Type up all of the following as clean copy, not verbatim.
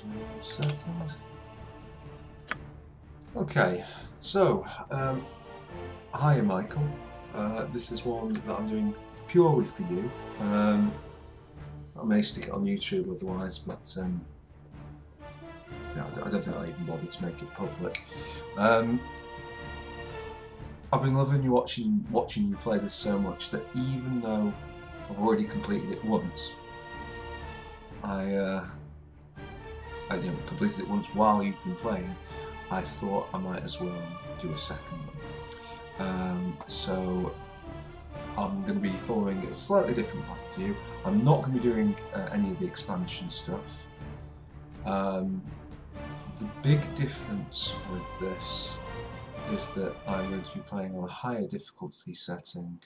Excuse me 1 second. Okay, so hi Michael. This is one that I'm doing purely for you. I may stick it on YouTube otherwise, but no, I don't think I'll even bother to make it public. I've been loving watching you play this so much that even though I've already completed it once, I completed it once while you've been playing. I thought I might as well do a second one. So I'm going to be following a slightly different path to you. I'm not going to be doing any of the expansion stuff. The big difference with this is that I'm going to be playing on a higher difficulty setting.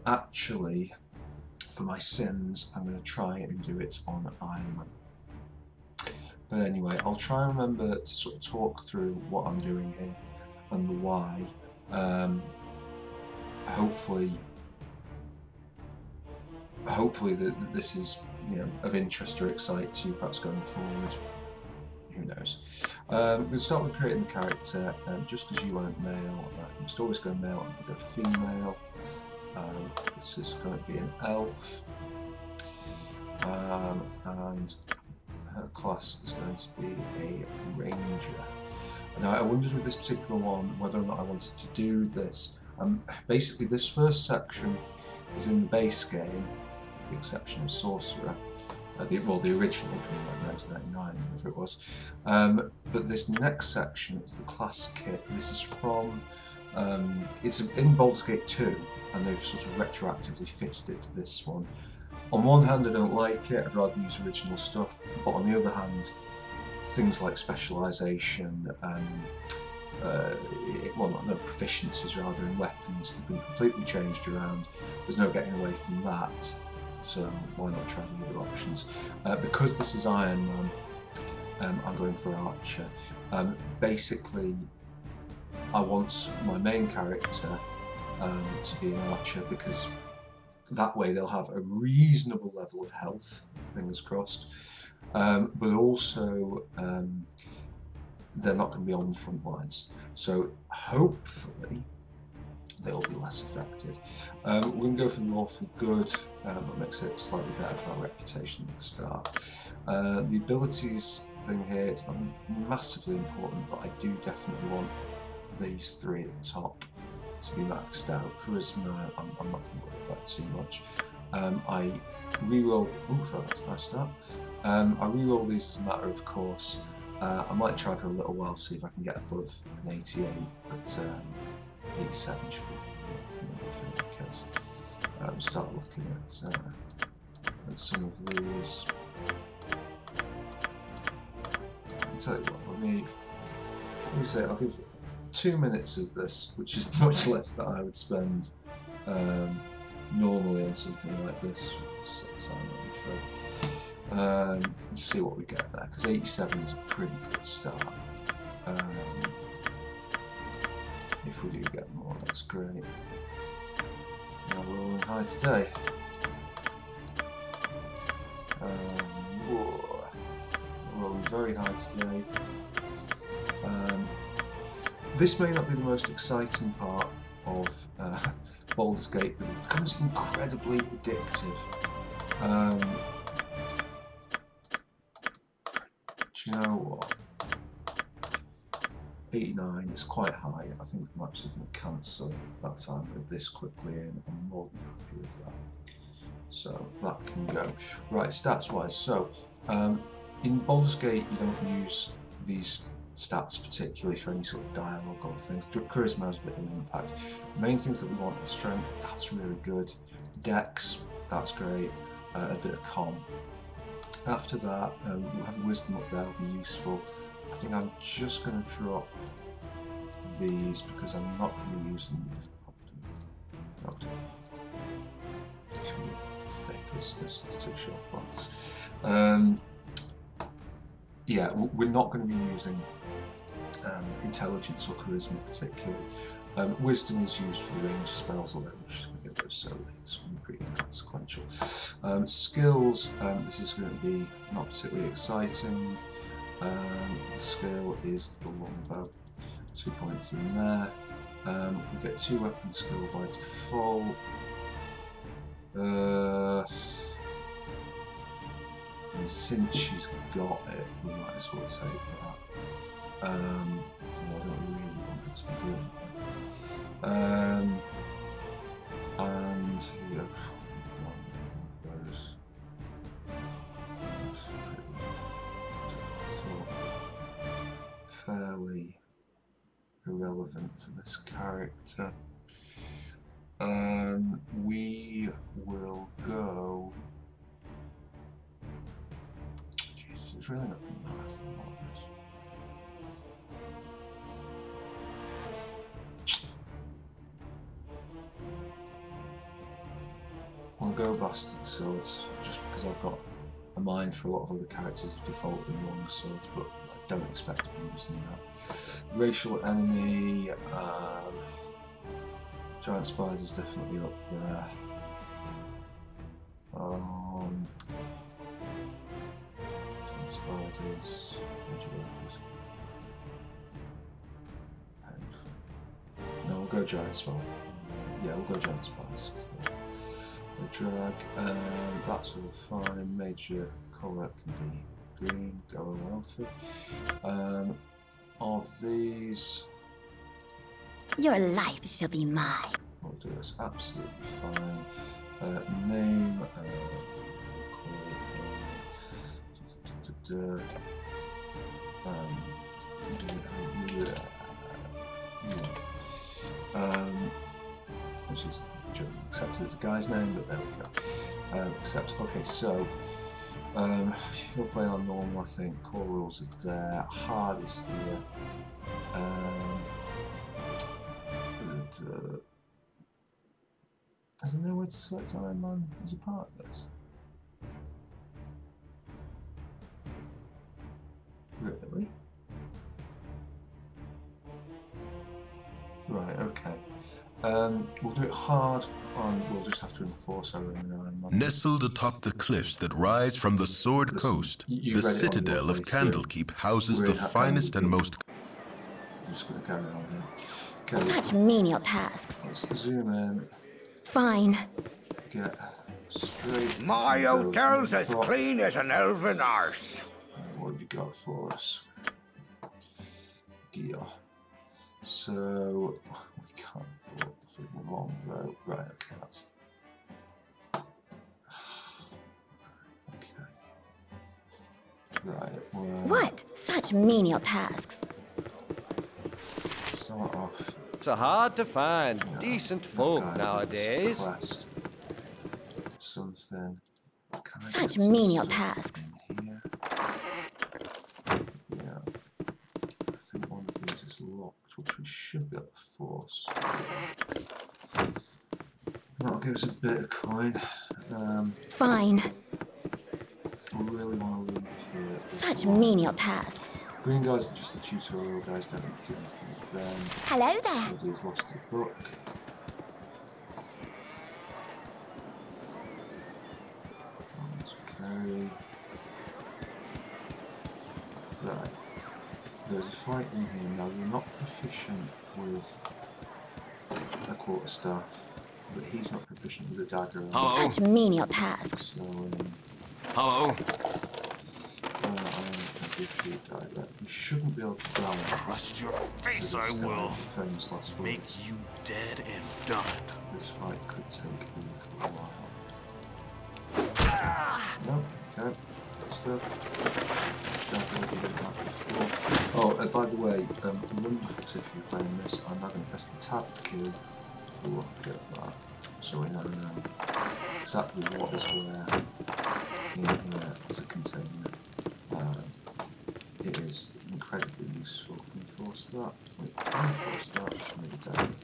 Actually, for my sins, I'm going to try and do it on Ironman. But anyway, I'll try and remember to sort of talk through what I'm doing here and the why. Hopefully that this is of interest or excites you, perhaps going forward. Who knows? We're going to start with creating the character. Just because you weren't male, you must always go male and go female. This is going to be an elf, and her class is going to be a ranger. Now, I wondered with this particular one whether or not I wanted to do this. Basically, this first section is in the base game, with the exception of Sorcerer. The original from 1999, whatever it was. But this next section is the class kit. This is from, it's in Baldur's Gate 2, and they've sort of retroactively fitted it to this one. On one hand, I don't like it, I'd rather use original stuff, but on the other hand, things like specialisation, proficiencies rather, in weapons have been completely changed around. There's no getting away from that. So why not try the other options? Because this is Ironman, I'm going for Archer. Basically, I want my main character to be an Archer because that way they'll have a reasonable level of health, fingers crossed, but also they're not going to be on the front lines. So hopefully they'll be less affected. We're going to go for lawful good. That makes it slightly better for our reputation at the start. The abilities thing here, it's not massively important, but I do definitely want these three at the top to be maxed out. Charisma, I'm not going to worry about too much. I reroll. That's a nice start. I reroll these as a matter of course. I might try for a little while, see if I can get above an 88, but 87 should be in the case. Start looking at some of these. I'll tell you what, let me say I'll give 2 minutes of this, which is much less than I would spend normally on something like this. Set time on for. Just see what we get there, because 87 is a pretty good start. If we do get more, that's great. Now we're rolling high today. We're rolling very high today. This may not be the most exciting part of Baldur's Gate, but it becomes incredibly addictive. Do you know what? 89 is quite high. I think I'm actually going to cancel that time with this quickly, and I'm more than happy with that. So that can go. Right, stats wise, so in Baldur's Gate you don't use these stats particularly for any sort of dialogue or things. Charisma has a bit of an impact. The main things that we want are strength, that's really good. Dex, that's great. A bit of con. After that, we'll have wisdom up there, will be useful. I think I'm just going to drop these because I'm not going to use them. Actually, thick is too short ones. Yeah, we're not going to be using intelligence or charisma particularly. Wisdom is used for range spells, although we're just going to get those so it's pretty inconsequential. Skills, this is going to be not particularly exciting. The skill is the longbow, 2 points in there. We get 2 weapon skill by default. And since she's got it, we might as well take that. I don't really want her to be doing that. And we have those. Fairly irrelevant for this character. We will go. Jesus, it's really not going to matter for this. We'll go Bastard Swords, just because I've got a mind for a lot of other characters who default with long swords, but I don't expect to be using that. Racial enemy, Giant Spider's definitely up there. Giant Spiders, no, we'll go Giant Spider. Yeah, we'll go Giant Spiders. The drag, that's all fine. Major colour can be green, go alpha. Of these, your life shall be mine. We'll do this absolutely fine. Name, which is accepted as a guy's name, but there we go. Accept. Okay, so you're playing on normal, I think. Core rules are there. Hard is here. Is there no way to select Ironman as a part of this? Really? Right, okay. We'll do it hard, and we'll just have to enforce our own Ironman. Nestled atop the cliffs that rise from the Sword Coast, the citadel of Candlekeep houses the finest and most... I'm just going to carry on here. Okay. Such menial tasks. Let's zoom in. Fine. Get straight. My hotel's as clean as an elven arse. What have you got for us? Gear. So we can't afford the freaking longbow. Right, okay, that's okay. Right, what? Such menial tasks. Start off. It's hard to find decent folk nowadays. Quest. Something. Such menial tasks. Here? Yeah. I think one of these is locked, which we should be able to force. That'll give us a bit of coin. Fine. I really want to leave here. Such menial tasks. Green guys are just the tutorial guys, don't do anything with them. Hello there. Nobody's lost a book. Okay. Right. There's a fight in here. Now you're not proficient with a quarterstaff, but he's not proficient with a dagger. Hello. Such menial tasks. So, Hello. We shouldn't be able to die. Trust your face, I will. Famous last make words. you dead and done. This fight could take a little while. No, okay. Stuff. Oh, by the way, wonderful tip if you're playing this. I'm now going to press the tab key. Look at that. So we now know exactly what is where in here as a container. It is incredibly useful. Can we force that? We can force that. Maybe don't.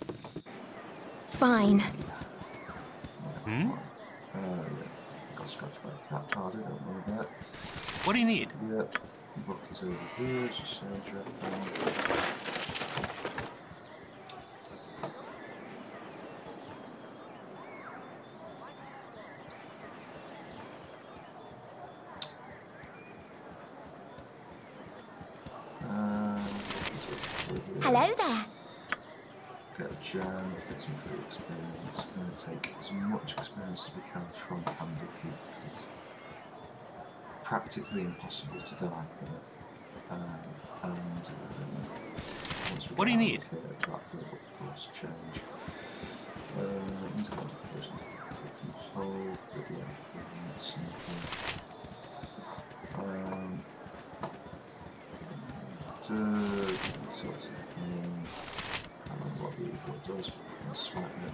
Fine. Yeah, got scratched by a cat harder, don't worry about it. What do you need? Yep. The book is over here, just surgery. Hello there. Get a gem, get some free experience. We're going to take as much experience as we can from Candlekeep because it's practically impossible to die here. Once we What do you need? Here, that will, of course, change. From whole, but yeah, something. Sort of, I don't know what the evil does, but I'm going to swipe it.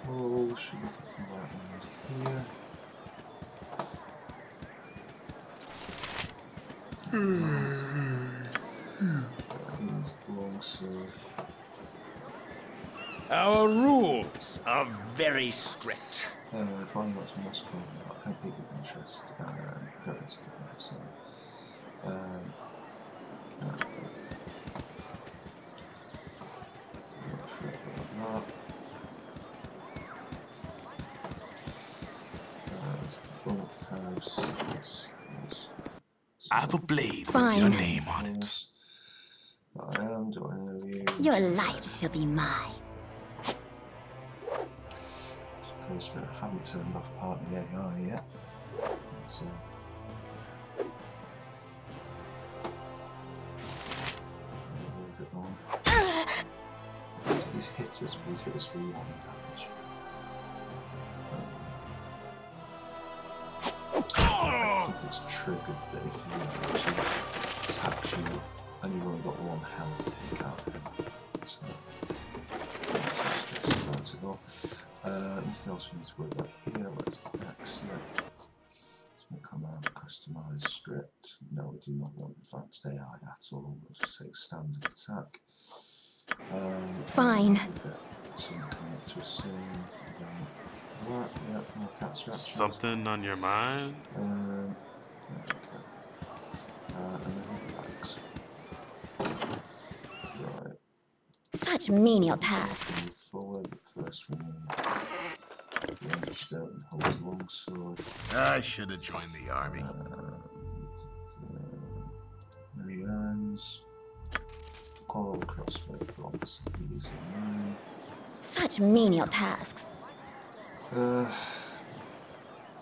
Oh, should we come right around here? That's the long sword. Our rules are very strict. Finding what's in Moscow, I can't pick up interest. Go into the so. Okay. That's the bunkhouse. I have a blade Fine. with your name on it. I am. Do I know you? Your life shall be mine. Suppose we haven't turned off part of the AI yet. Let's see. He's hit us, but he's hit us for 1 damage. I think it's triggered that if he actually attacks you and you've only got 1 health, you can't hit him. So, that's not stressed about it all. Anything else we need to worry about here? Let's exit. Let's command customize script. No, we do not want advanced AI at all. We'll just take standard attack. Fine. Someone coming up to us soon. Right, yeah, more cat scratches. Something on your mind? Okay. And then relax. Right. Such menial tasks. Move forward, but first we need the antidote and hold his longsword. I should have joined the army. Many errands. Coral crossbow bronze. Easy. Such menial tasks. Back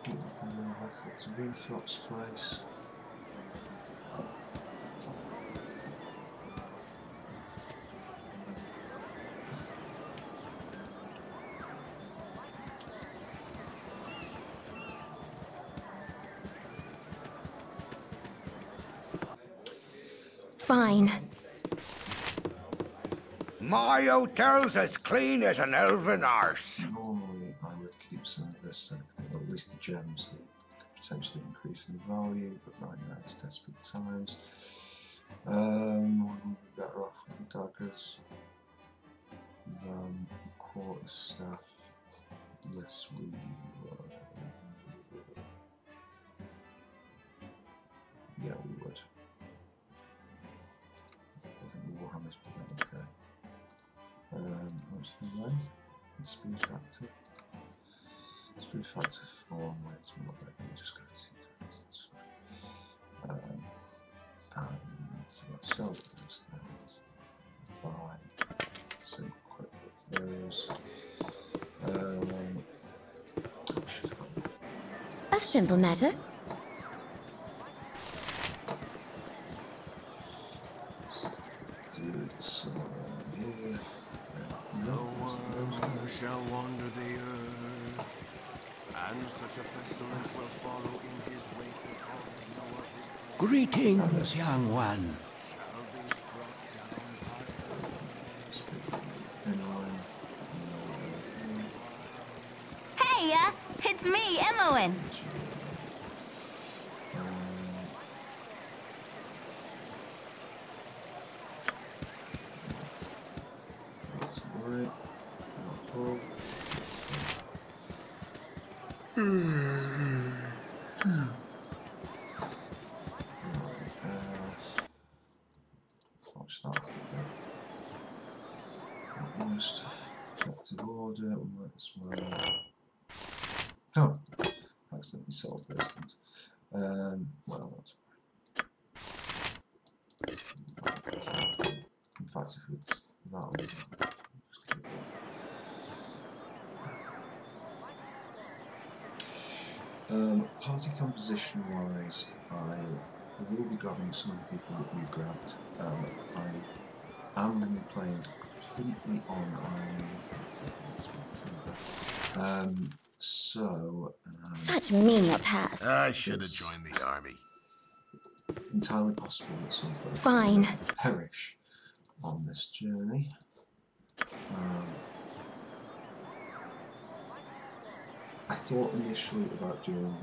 up to Winthrop's place. Fine. My hotel's as clean as an elven arse. Normally, I would keep some of this, or at least the gems that could potentially increase in value, but right now it's desperate times. Would we be better off with the daggers than the quarterstaff? Yes, we would. Yeah, we would. I think the Warhammer's pretty okay. What's the way? Speed factor. Speed factor 4 and weight's more like we'll just go 2 times, that's fine. And so sell those and buy some quick of those. A simple matter. Shall wander the earth, and such a pestilence will follow in his wake. Greetings, young one. Hey, it's me, Emmowen. Watch that. Almost collective order. We might as well. Oh, accidentally sold those things. Well, not. In fact, if it's that one, just keep it. Party composition wise, I will be grabbing some of the people that you grabbed. I am going to be playing completely on Ironman. Such menial tasks. I should have joined the army. Entirely possible that some folk Fine. will perish on this journey. I thought initially about doing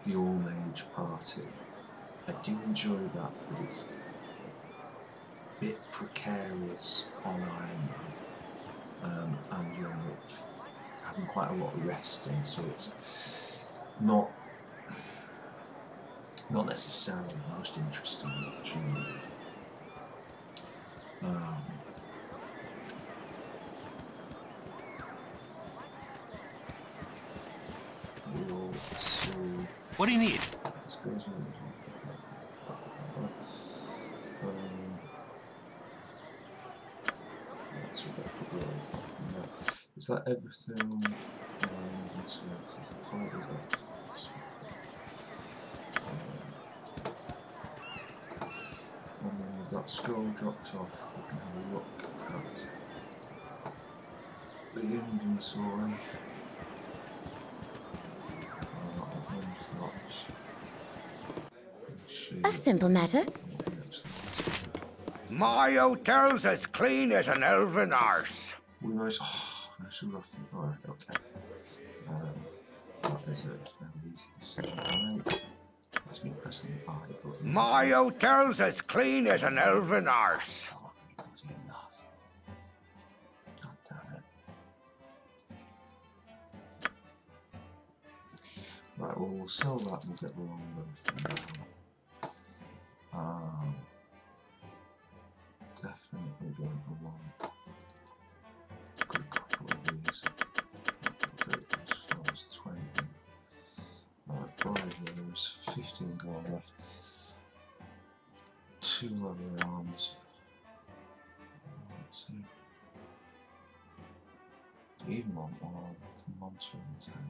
the all-age party. I do enjoy that, but it's a bit precarious on Ironman, and you're having quite a lot of resting, so it's not necessarily the most interesting opportunity. What do you need? Is that everything? And then we've got scroll dropped off. We can have a look at the inventory. A simple matter. My hotel's as clean as an elven arse. We might. Oh, I should have. Alright, okay. That is a fairly easy decision to make. That's me pressing the buy button. My hotel's as clean as an elven arse. Still not going to be bloody enough. God damn it. Right, well, we'll sell that and we'll get the longbow for now. Definitely going to want a good couple of these. I'll go as far as 20. Right, buy those. 15 gold left. 2 leather arms. Let's see. Do you even want one? Monster in town.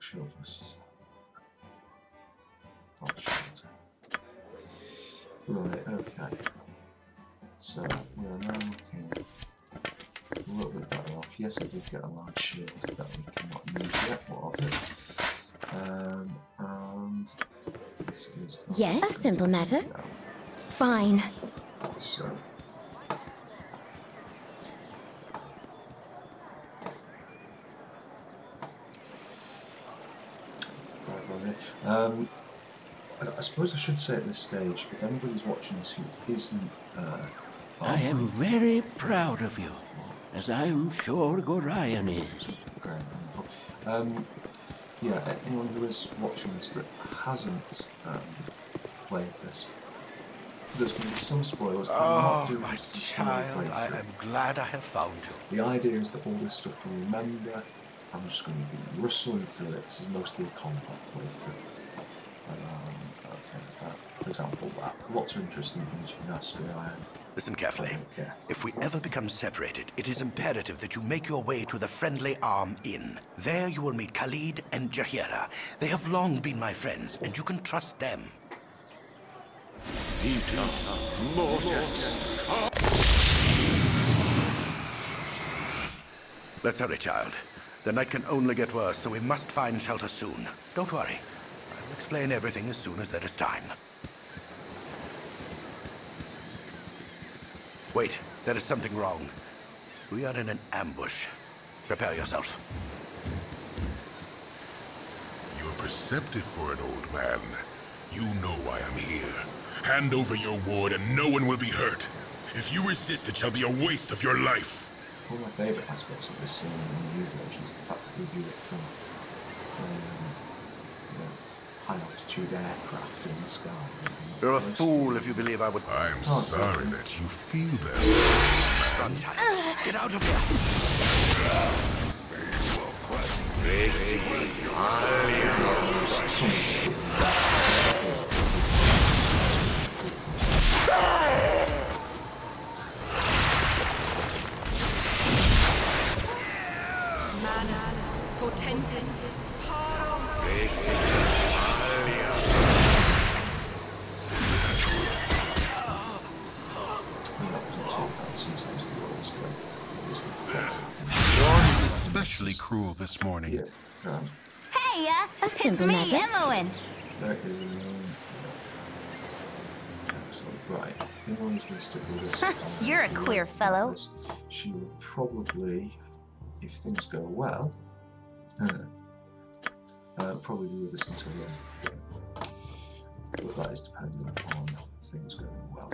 Sure, right, okay. So we are now looking a little bit better off. Yes, I did get a large shield that we cannot use yet. What of it? And this is yes, a simple matter. Fine. So. I suppose I should say at this stage, if anybody's watching this who isn't... I am very proud of you, as I am sure Gorion is. Great, wonderful. Yeah, anyone who is watching this but hasn't played this, there's going to be some spoilers. I'm not doing this as a child, I am glad I have found you. The idea is that all this stuff you remember. I'm just going to be rustling through it. This is mostly a combat playthrough. For example, lots of interesting things you can ask Iron. Listen carefully. If we ever become separated, it is imperative that you make your way to the Friendly Arm Inn. There you will meet Khalid and Jahira. They have long been my friends, and you can trust them. Let's hurry, child. The night can only get worse, so we must find shelter soon. Don't worry. I'll explain everything as soon as there is time. Wait, there is something wrong. We are in an ambush. Prepare yourself. You're perceptive for an old man. You know why I'm here. Hand over your ward and no one will be hurt. If you resist, it shall be a waste of your life. One of my favourite aspects of this scene in the new version is the fact that we view it from high-altitude aircraft in the sky. You're a fool if you believe I would... I'm sorry that you feel that. front. Get out of here. Manus potentis. Dawn is especially cruel this morning. Yeah, grand. Hey, it's simple me, matter. Imoen. There is an excellent. Right. Imoen's going to stick with us. You're a queer fellow. She will probably, if things go well, probably be with us until the end of the game. But that is dependent on things going well.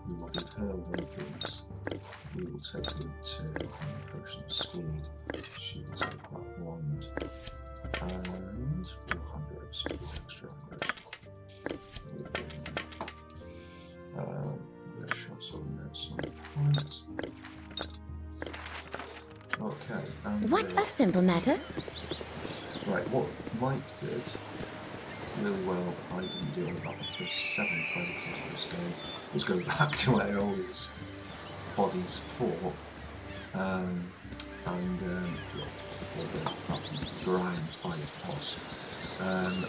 We will give her one of these. We will take the 2 and the potion of speed. She will take that wand. And we'll hand her over some extra arrows. We'll shot some notes on points. Okay. What a simple matter. Right, what Mike did really well, I didn't do about the first 7 playthroughs of this game, was go back to where all these bodies fought, and the grind fight was, and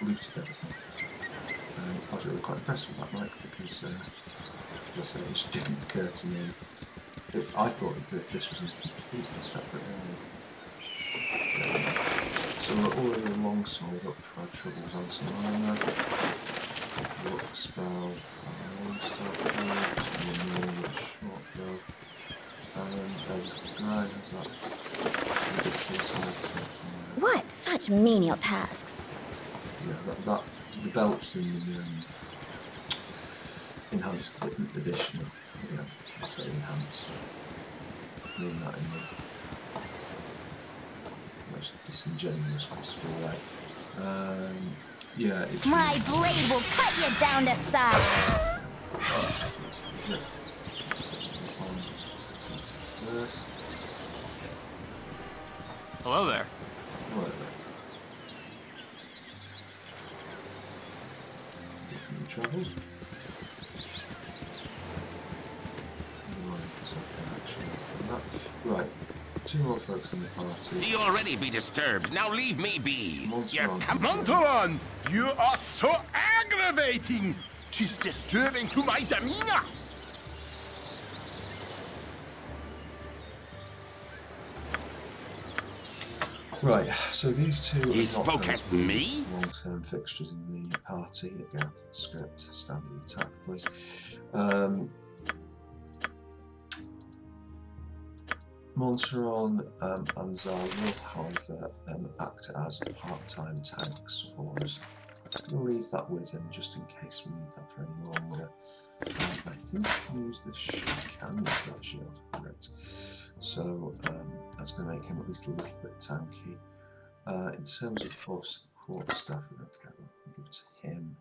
looted everything. I was really quite impressed with that, Mike, because as I said, it just didn't occur to me. If I thought that this was a completely separate area. So we're already alongside up for our troubles on some armour. Look spell, start moves, and the short bow. And there's the grind of that ridiculous item. What such menial tasks? Yeah, the belts in the enhanced edition. Yeah, I'll say enhanced. I mean that in the most disingenuous possible way. Yeah, it's My blade will cut you down to size. Hello there. Whatever. Different travels. Right, 2 more folks in the party. You already be disturbed. Now leave me be. Montaron, you are so aggravating. 'Tis disturbing to my demeanor. Right, so these two He are not spoke going at to be me? long-term fixtures in the party. Again, script, standard attack, please. Montaron and Zal will, however, act as part-time tanks for us. We'll leave that with him just in case we need that for any longer. I think I can use this shield. Can use that shield, correct. So that's going to make him at least a little bit tanky. In terms of us, the quarterstaff, we don't care what we give to him.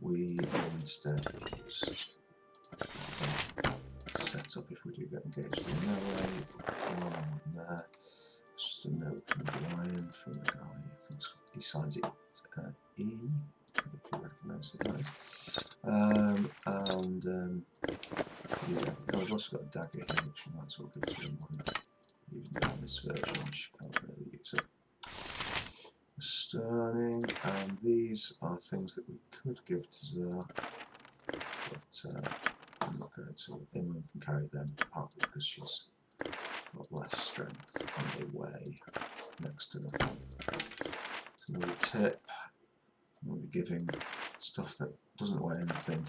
We will instead use set up if we do get engaged in melee. There. Just a note from Brian from the guy. I think he signs it E. If you recognise it, guys. Yeah, I've also got a dagger here, which you might as well give to him when using it on this version, which you can't really use it. Sterning, and these are things that we could give to Zer, but I'm not going to. Imran can carry them, partly because she's got less strength on the way, next to nothing. So we'll tip. We'll be giving stuff that doesn't weigh anything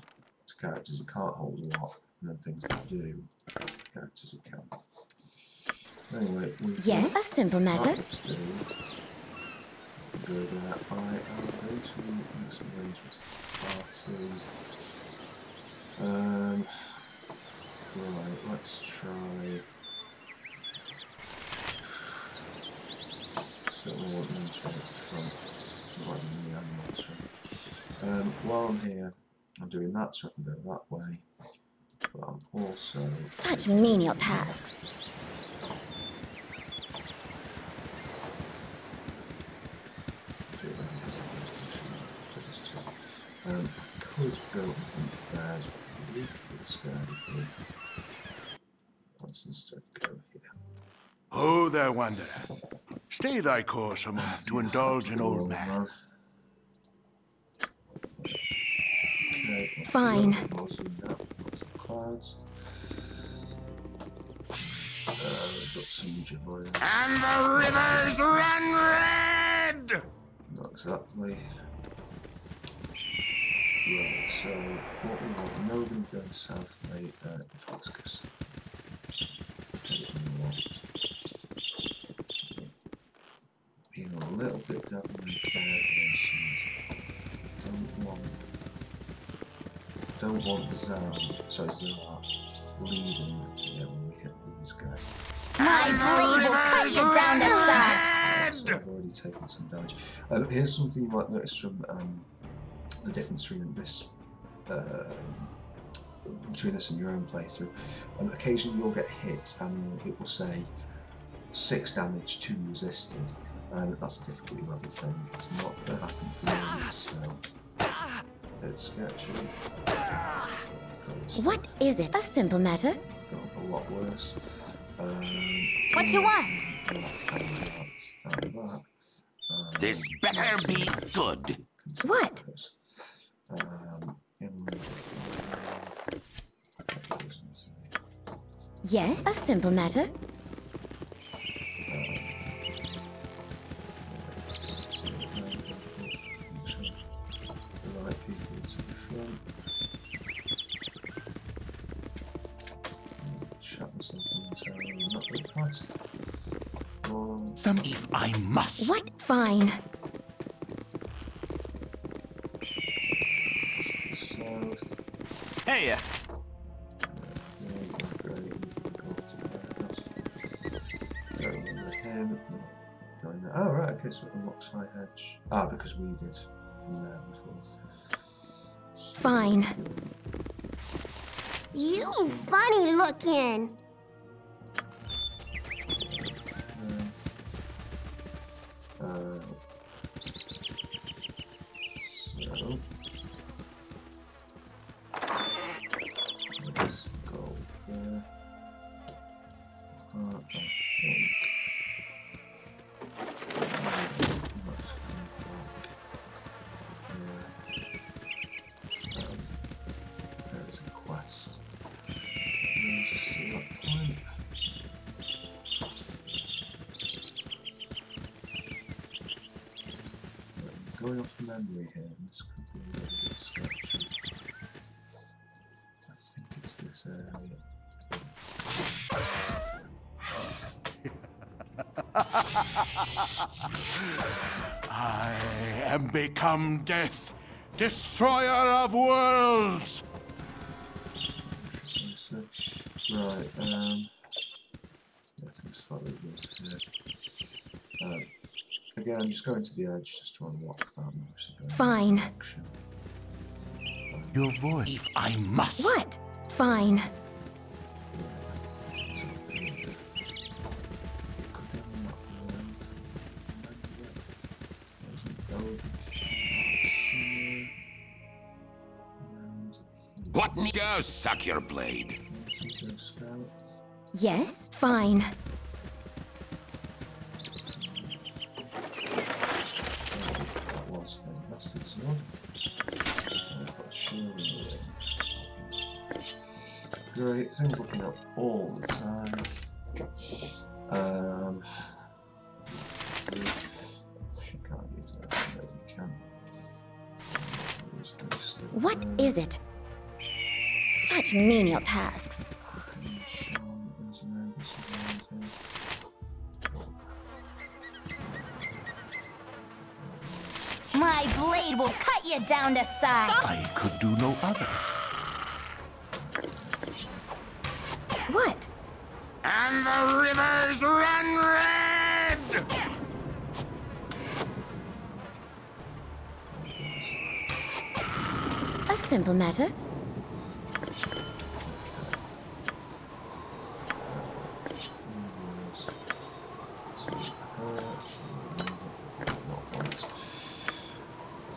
to characters who can't hold a lot, and then things that do characters who can. Anyway, yes, a simple matter. Go there. I am going to make some arrangements to the party. Right, let's try. Certainly want to mention at the front. The animals, right? While I'm here, I'm doing that so I can go that way. but I'm also... Such menial tasks. I could go and hunt bears, but I'm a little bit scared of them. Let's instead go here. Oh, there, wanderer. Stay thy course a moment to indulge an old man. Okay. Fine. Clouds. Got some giants. And the rivers run red! Not exactly. Right, so what we want, we know we're going to go south, mate. Let's go south. Being a little bit devilry careful. Don't want Zara leading when we hit these guys. My blade will cut you down to size. So I've already taken some damage. Here's something you might notice from the difference between this and your own playthrough. Occasionally you'll get hit and it will say 6 damage to resisted. That's a difficulty level thing. It's not going to happen for me, so it's sketchy. What is it? A simple matter. Got a lot worse. What you want? This better be good. What? Yes, a simple matter. Some if I must. What? Fine. South. Hey. Oh, right, okay, so it unlocks high hedge. Ah, because we did from there before. So, fine. You funny looking. Let's go there. I think. There's a quest. Just to that point. Going off memory here, and this could be a little bit sketchy. I think it's this area. I am become death, destroyer of worlds. Right, I think slightly good here. Again, just going to the edge just to unlock that. Fine. Your voice. If I must. What? Fine. What need go suck your blade? Yes, fine. That was a bastard sword. I've got a shield in the way. Great, things looking up all the time. She can't use that. Maybe you can. What is it? Such menial tasks. My blade will cut you down to size. I could do no other. What? And the rivers run red! A simple matter.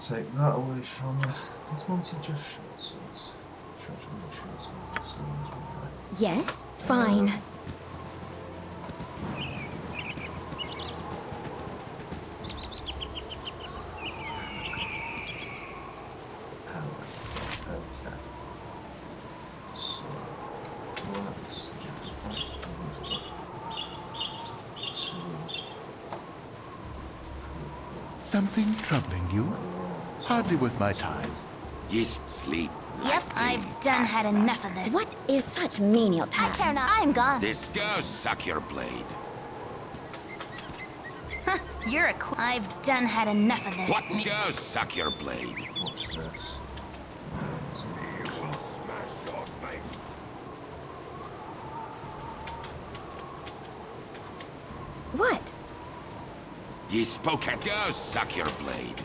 take that away from her. It's Monty just short swords. Short swords are the same as well. Yes, fine. Okay. So let's just back to Something troubling you? Hardly worth my time. Yes, sleep. Yep, I've done had enough of this. What is such menial task? I care not. I'm gone. This go suck your blade. You're a I've done had enough of this. What go suck your blade? watch this. What? Ye spoke at go suck your blade.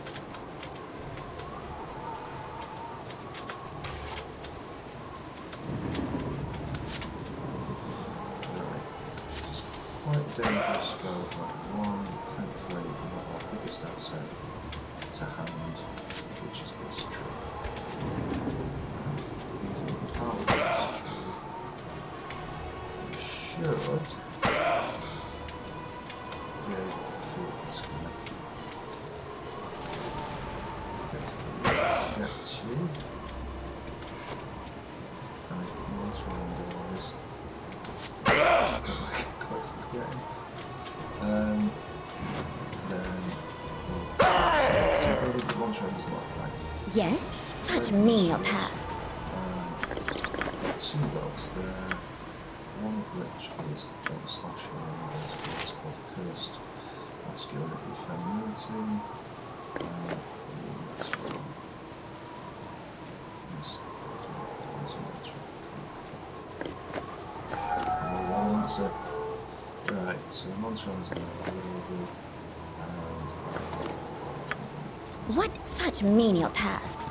Quite dangerous for one, thankfully not our biggest asset to hand, which is this tree. And using the power of this tree, we should be able to fill this connection. Let's sketchy. And if the monster windows I don't like how close it's getting. Then so really the one train is not right. Yes, such menial tasks. Two dots there, one of which is slashing around what's called cursed masculinity, femininity. That's wrong. So, right, so Montron's available and What such menial tasks?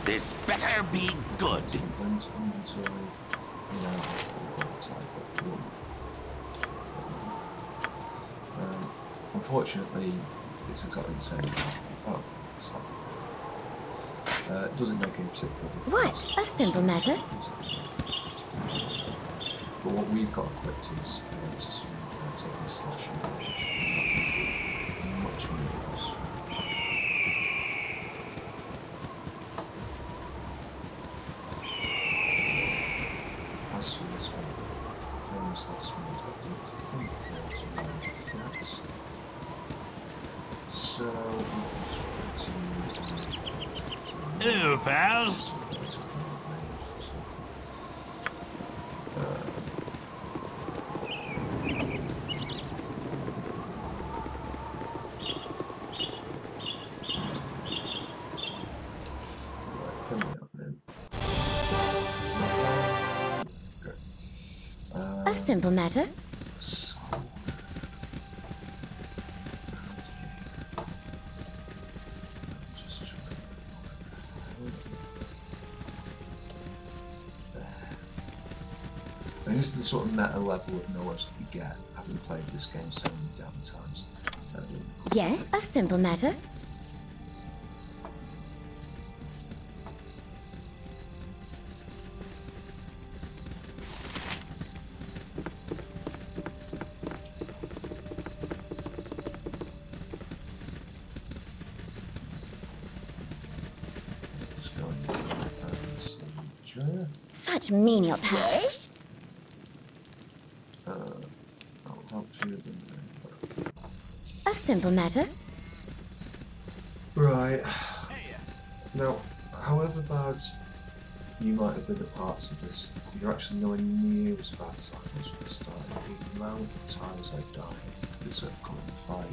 This better be good. Inventory, now has the type of room. Unfortunately, it's exactly the same. Oh, slightly. It doesn't make any particular difference. What? A simple matter. But what we've got equipped is just taking slashing damage. Much more useful. As for this one, famous last minute, I don't think there's around threats. So, Hello, pal. A simple matter. And this is the sort of meta level of knowledge that you get having played this game so many damn times. Yes, a simple matter. Such menial tasks. I'll help you. A simple matter. Right. Now, however bad you might have been at parts of this, you're actually nowhere near as bad as I was at the start. The amount of times I died to this upcoming fight.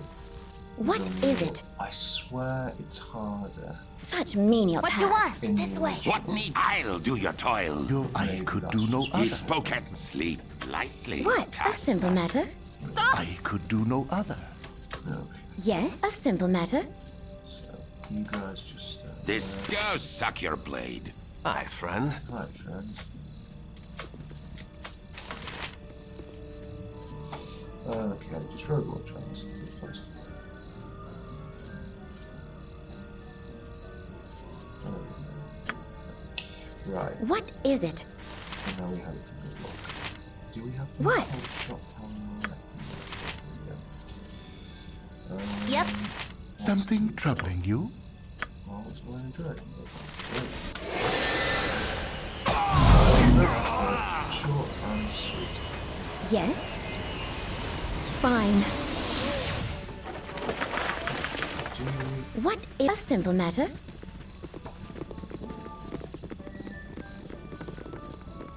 What is it? I swear it's harder. Such menial tasks. What you want? This way. What need? I'll do your toil. I could do no other. He spoke at sleep lightly. What? A simple matter. I could do no other. Okay. Yes, a simple matter. So, you guys just This go suck your blade. Aye, friend. Hi, friend. Okay, just road watch on this place. Right. What is it? And now we have it for good luck. Do we have the What? whole shop on Yep. Something troubling you? Oh, what's going on? Short and sweet. Yes? Fine. What is a simple matter?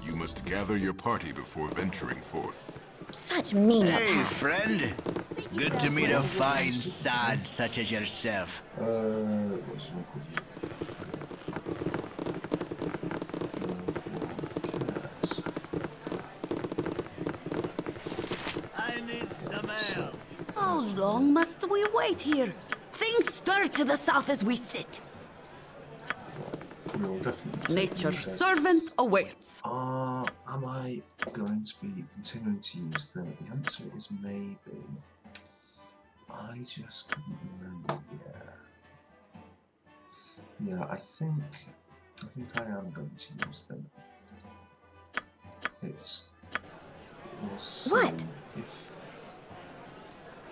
You must gather your party before venturing forth. Such menial Hey, tasks. friend. Good to meet a fine sod such as yourself. What's wrong with you? I need some ale. How long must we wait here? Things stir to the south as we sit. We'll definitely Nature's servant awaits. Am I going to be continuing to use them? The answer is maybe. I just couldn't remember. Yeah, I think I am going to use them. We'll see What? if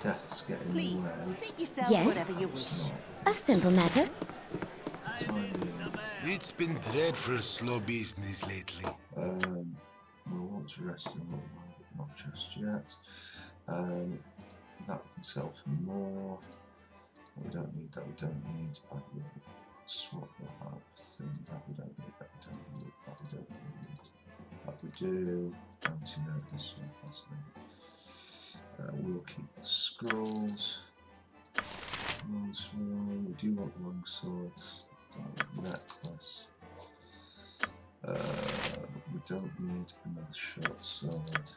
death's getting Please, away. seat yourself Yes? whatever you wish. A simple matter? It's been dreadful slow business lately. We'll want to rest in a little while, but not just yet. That we can sell for more. We don't need that, we don't need. I will swap that out. Thing that we don't need, that we don't need, that we don't need. That we do. Anti-notice, fascinating. We'll keep the scrolls. Longsword. We do want the long swords. Necklace. We don't need another short sword.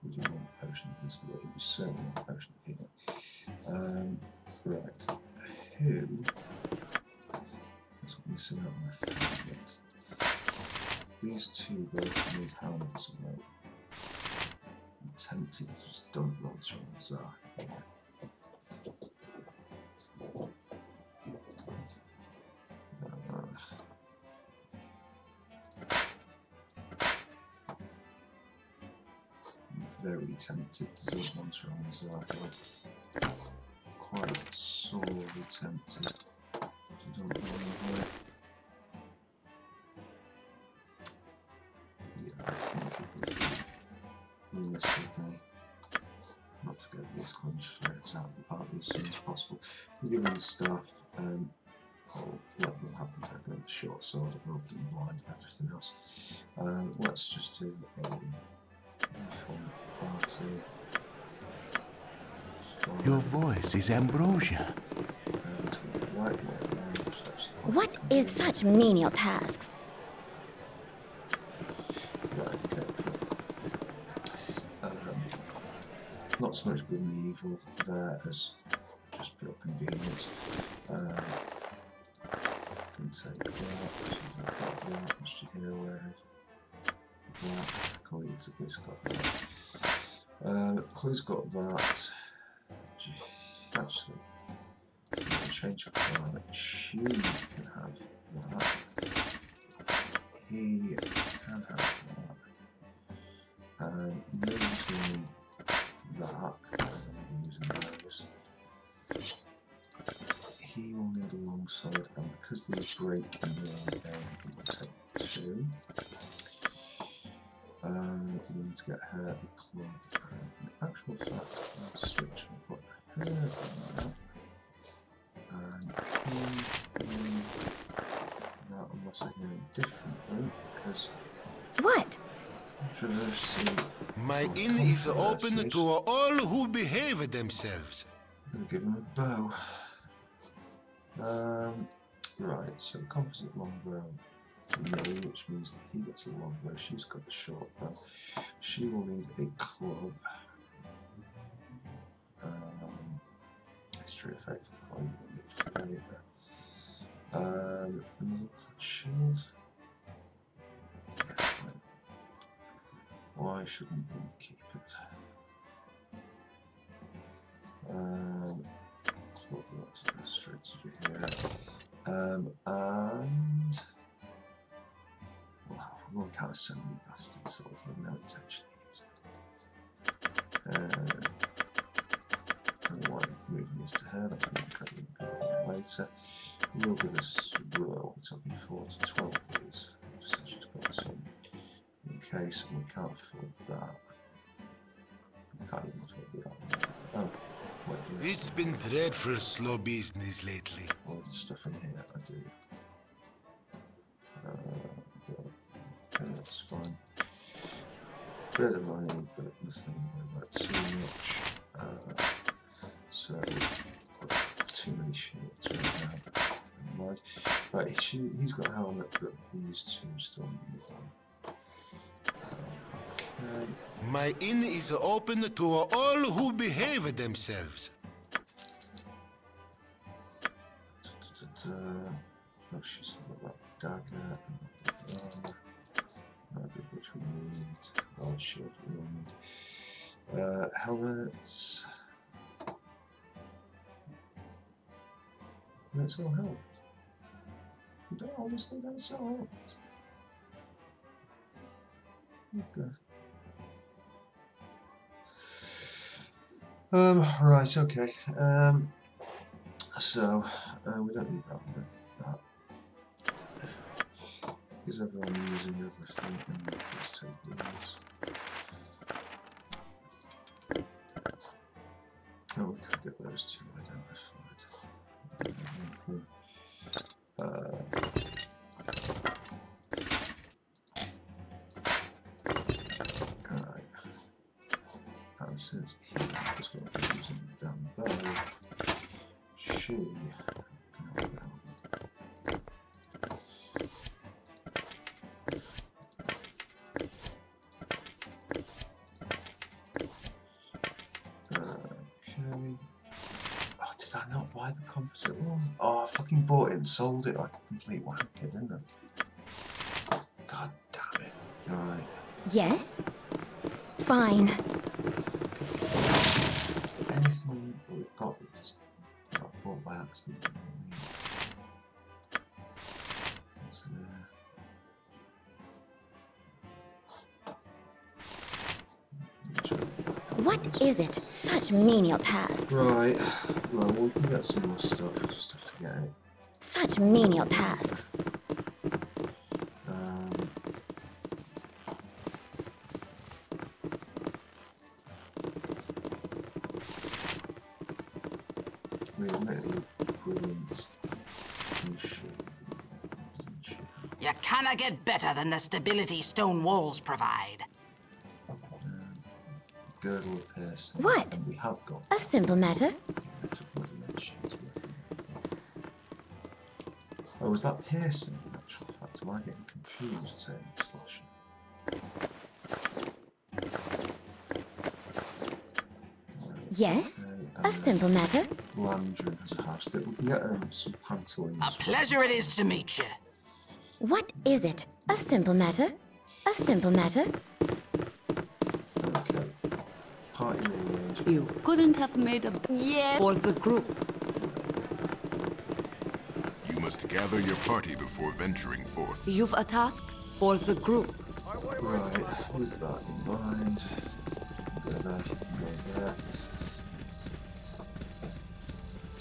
We do want a potion of invisibility. We certainly want a potion of healing. Right. Who? What's missing out on the helmet? These two both need helmets, right? I'm tempted to just dump those from the Tsar. Very tempted to do it once around the Tsar. Quite sorely tempted to dump them here. Yeah, I think it would be realistic of me not to get these clunge threats out of the party as soon as possible. We'll give them the staff, I'll let them have the dagger and the short sword, I've rubbed them blind and everything else. Let's just do a uniform of the party. Your voice is ambrosia. What is such menial tasks? Right, okay, cool. Not so much good and evil there as just pure convenience. Can take that, what's she here wearing? That, Khalid's at least got that. Chloe's got that. Actually, I'll change that. She can have that. He can have that. Using that, I'm using those. He will need a long sword, and because these break in the game, we will take two. We need to get her a club. In actual fact, I'll switch and put her in that. And him in that, unless I hear a different route, because. What? Controversy. My inn is open to all who behave themselves. I'm going to give him a bow. Right, so composite longbow for me, which means that he gets a longbow, she's got the short bow. She will need a club. History effect for Chloe, we'll need for later. Another shield. Why shouldn't we keep it? Club, let's go straight to here. And so many bastard swords with no intention to use them. And the one moving is to her, that's incredibly good later. We'll give us, we're talking 4 to 12 of these. So she's got some in case, and we can't afford that. We can't even afford that. Oh, wait, it's been dreadful slow business lately. All the stuff in here, I do. Okay, that's fine. Bit of money, but nothing about too much. So, too many shields right now. Never mind. Right, he's got a helmet, but these two still need one. Okay. My inn is open to all who behave themselves. Oh, she's got that dagger and that armor. Neither of which we need. Large shield we will need. Helmets. Don't sell helmets. You don't obviously don't sell helmets. Okay. Right, okay. So we don't need that one. That. Is everyone using everything? And let's take these. Oh, we could get those two identified. Alright. And since he was going to be using the damn bow, she can have the helmet. Buy the composite one? Oh, I fucking bought it and sold it like a complete wanker, didn't I? God damn it. Right. Yes? Fine. Is there anything that we've got that's not bought by accident? What's there? What is it? Such menial tasks. Right. Well, we can get some more stuff. We just have to get it. Such menial tasks. Admittedly brilliant. You cannot get better than the stability stone walls provide. Girdle piercing. What? And we have got A simple matter. Oh, was that piercing in actual fact? Am I getting confused saying slashing? Yes? A simple matter. Landry has a house that we can get some pantaloons. A pleasure it is to meet you. What is it? A simple matter. A simple matter. Okay. Party arrangement. You couldn't have made a for the group. You must gather your party before venturing forth. You've a task for the group. Right, with that in mind. Go there, go there.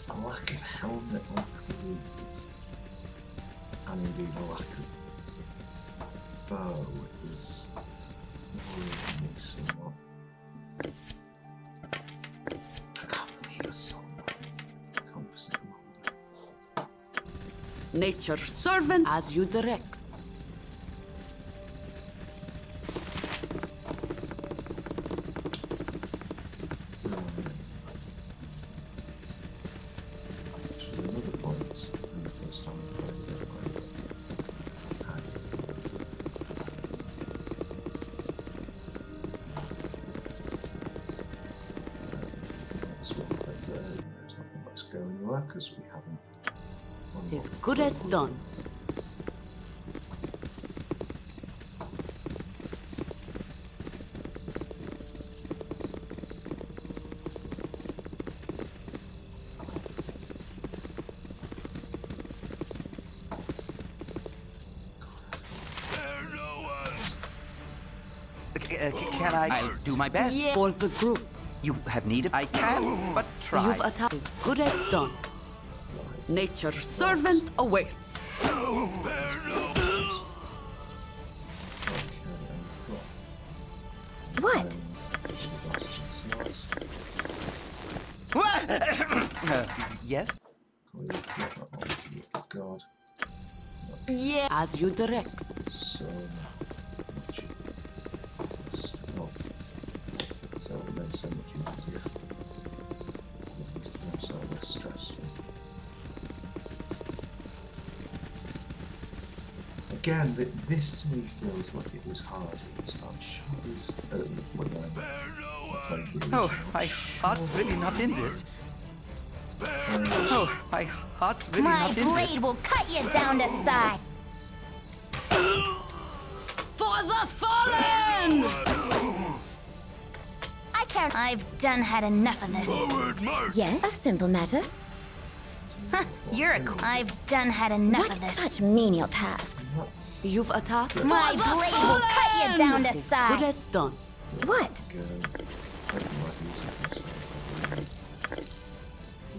A lack of helmet or cleat. And indeed a lack of bow is worrying me somewhat. I can't believe I sold that composite lumber. Nature's servant as you direct. Because we haven't. As good as done. There no one. Can I? I'll do my best. Yeah. For the group. You have need. I can, but try. You've attacked as good as done. Nature's servant awaits. What? Yes? God. Yeah. As you direct. So much. Stop. So it made so much easier. It used to be so less stressful. Again, this to me feels like it was hard at the start. Oh, my heart's really not in this. Oh, my heart's really not in this. My blade will cut you down to size. For the fallen! I can't. I've done had enough of this. Yes, a simple matter. You're a. I've done had enough of this. Such menial tasks. You've attacked. My blade will cut you down to size. Good as done. What?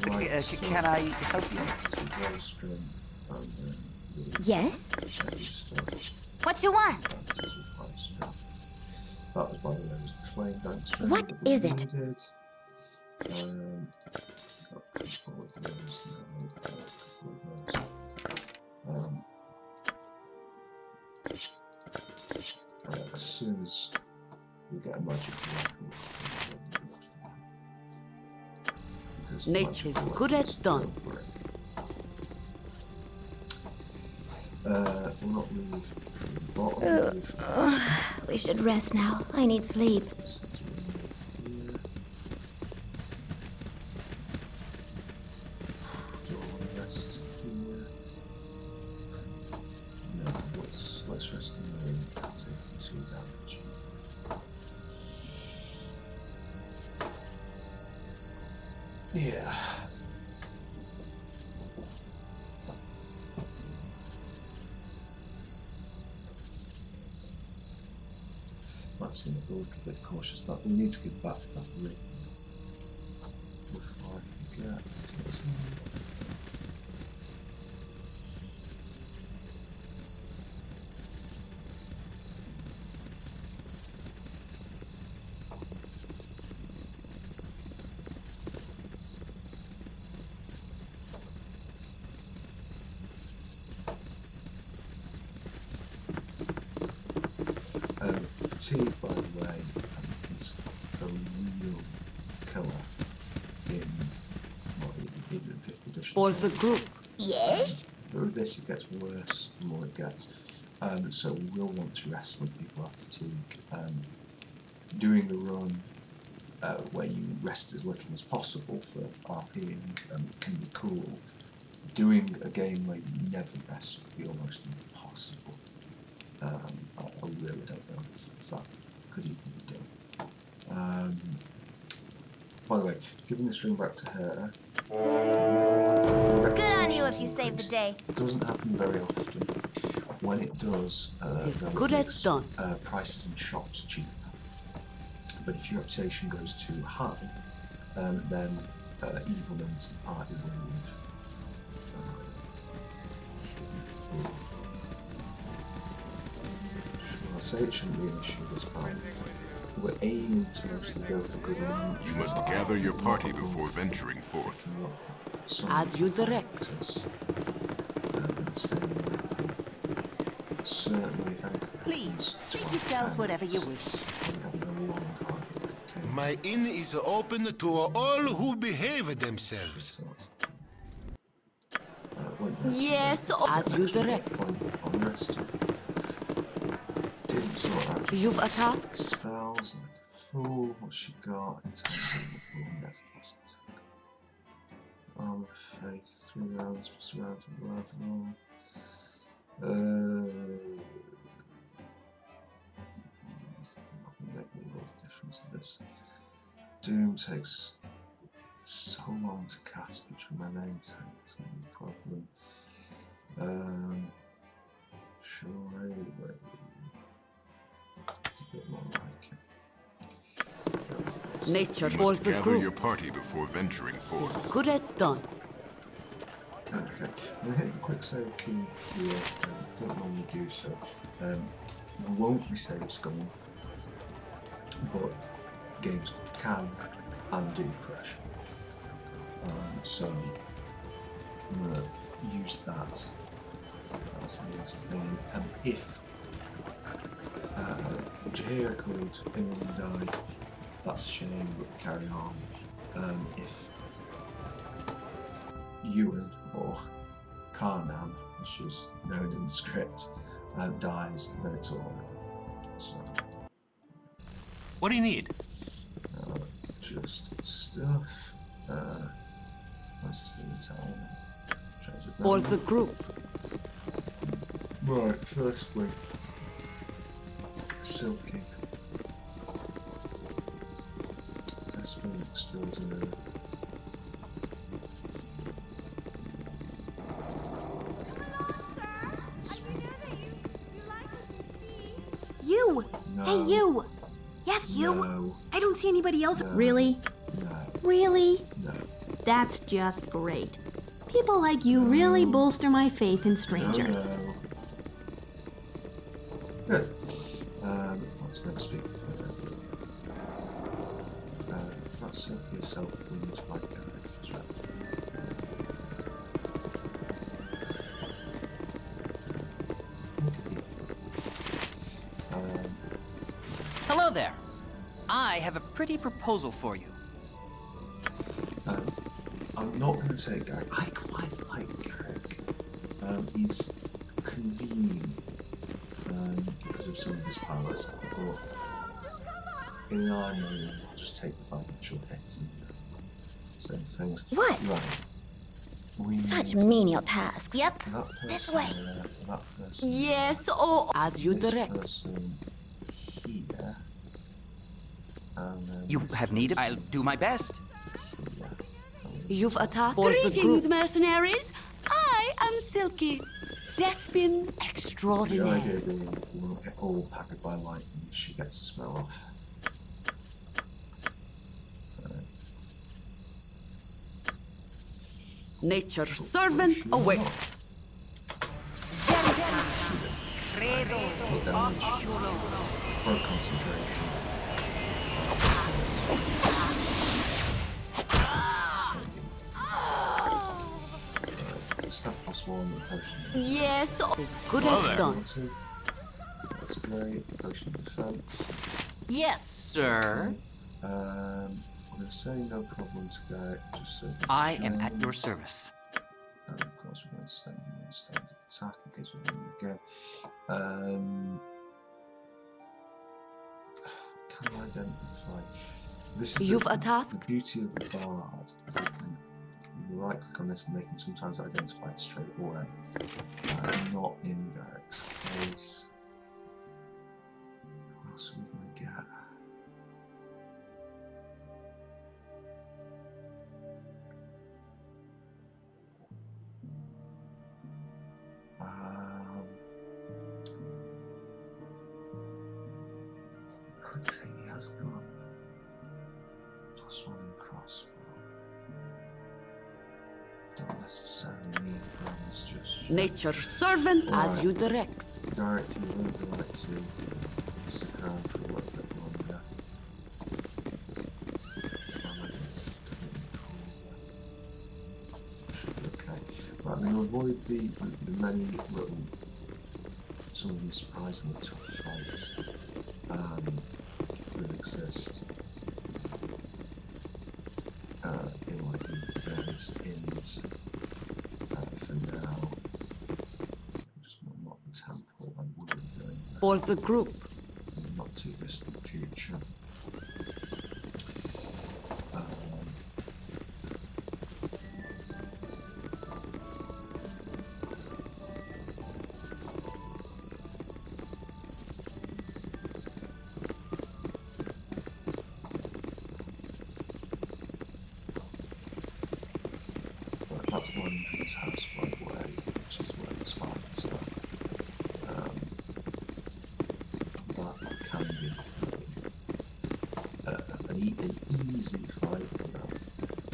Can I help you? Yes? What you want? That was, by the way, was the flame bank strength. What is it? Needed. Got a couple of those now. Got a couple of those. As soon as we get a magic weapon, Nature's good as done. We'll not move from the bottom. We should rest now. I need sleep. Do I want to rest here? No, let's rest in the room. Take 2 damage. Yeah. Might seem a little bit cautious that we need to give back that ring before I forget. Fatigue, by the way, is a real killer in even 5th edition. For the group. Yes? But with this, it gets worse the more it gets. So we will want to rest when people have fatigue. Doing a run where you rest as little as possible for RPing can be cool. Doing a game where you never rest would be almost impossible. I really don't know if that could even be done. By the way, giving this ring back to her. Good on you if you save the day. It doesn't happen very often. When it does, Good as done. Prices in shops cheap. But if your reputation goes too high, then evil members of the party will leave. I'll say it shouldn't be an issue this time. We're aiming to mostly go for good ones. You must gather your party before venturing forth. As you direct. Certainly, if anything. Please, treat yourselves whatever you wish. My inn is open to all who behave themselves. Yes, as you direct. Didn't sort out. You've attacked. Spells like a fool. What she got? Intangible. Never was attack. Armor of Faith. 3 rounds plus round for level. It's not going to make a lot of difference to this. Doom takes so long to cast between my main tank. It's not a problem. Sure, anyway. a bit more like it. Nature You for must the gather group. your party before venturing forth. Good as done. Okay, I'm going to hit the quick save key here. Don't normally do so. There won't be saves going, but games can and do crash. So I'm going to use that as a means of thing. If Jaheira, Khalid, anyone died, that's a shame, but carry on. If Ewan or CHARNAM, which is known in the script, dies, then it's all over. So, what do you need? Just stuff. What's this doing? For the group. Right, firstly, Silky. Thespian extraordinary. You! No. Hey, you! Yes, you! No. I don't see anybody else. No. Really? No. Really? No. That's just great. People like you really bolster my faith in strangers. No. Good. Let's go speak. Not Silky yourself, but we need to find characters, right? Hello there. I have a pretty proposal for you. I'm not going to take Garrick. I quite like Garrick. He's convenient because of some of his powers, but in Ironman, I'll just take the financial hits and certain things. What? Right. We Such need menial tasks. Yep. that This person way. there, that person Yes, oh, as you this direct. person here, and then You this have need of... I'll do my best. here. You've attacked for the Greetings, group. mercenaries! I am Silky, Thespian The extraordinary. idea being we won't get all packed by lightning if she gets the smell off. Nature's servant awaits. Put damage for concentration. Stuff plus one, potion. Yes, as good Hello as there. done. That's great. Potion of defense. Yes, sir. I'm going to say no problem to Garrick, just so I am at your service. And of course, we're going to stand in standard attack in case we win again. Can I identify? This is You've the attacked? beauty of the bard. Is they can you right click on this and they can sometimes identify it straight away. Not in Garrick's case. What else are we going to get? I could say he has got +1 in crossbow. Don't necessarily need guns just yet. Nature's servant as Alright. you direct. Garrick, you would like to stick around for a little bit longer. Should be okay. Right, I'm going to avoid the many little, some of them surprisingly tough fights that exist in like the various inns for now. Just not the temple, I wouldn't be going there. For the group. In the not too distant future. That's the entrance house, by the way, which is where the Spartans are. That can be easy fight, no.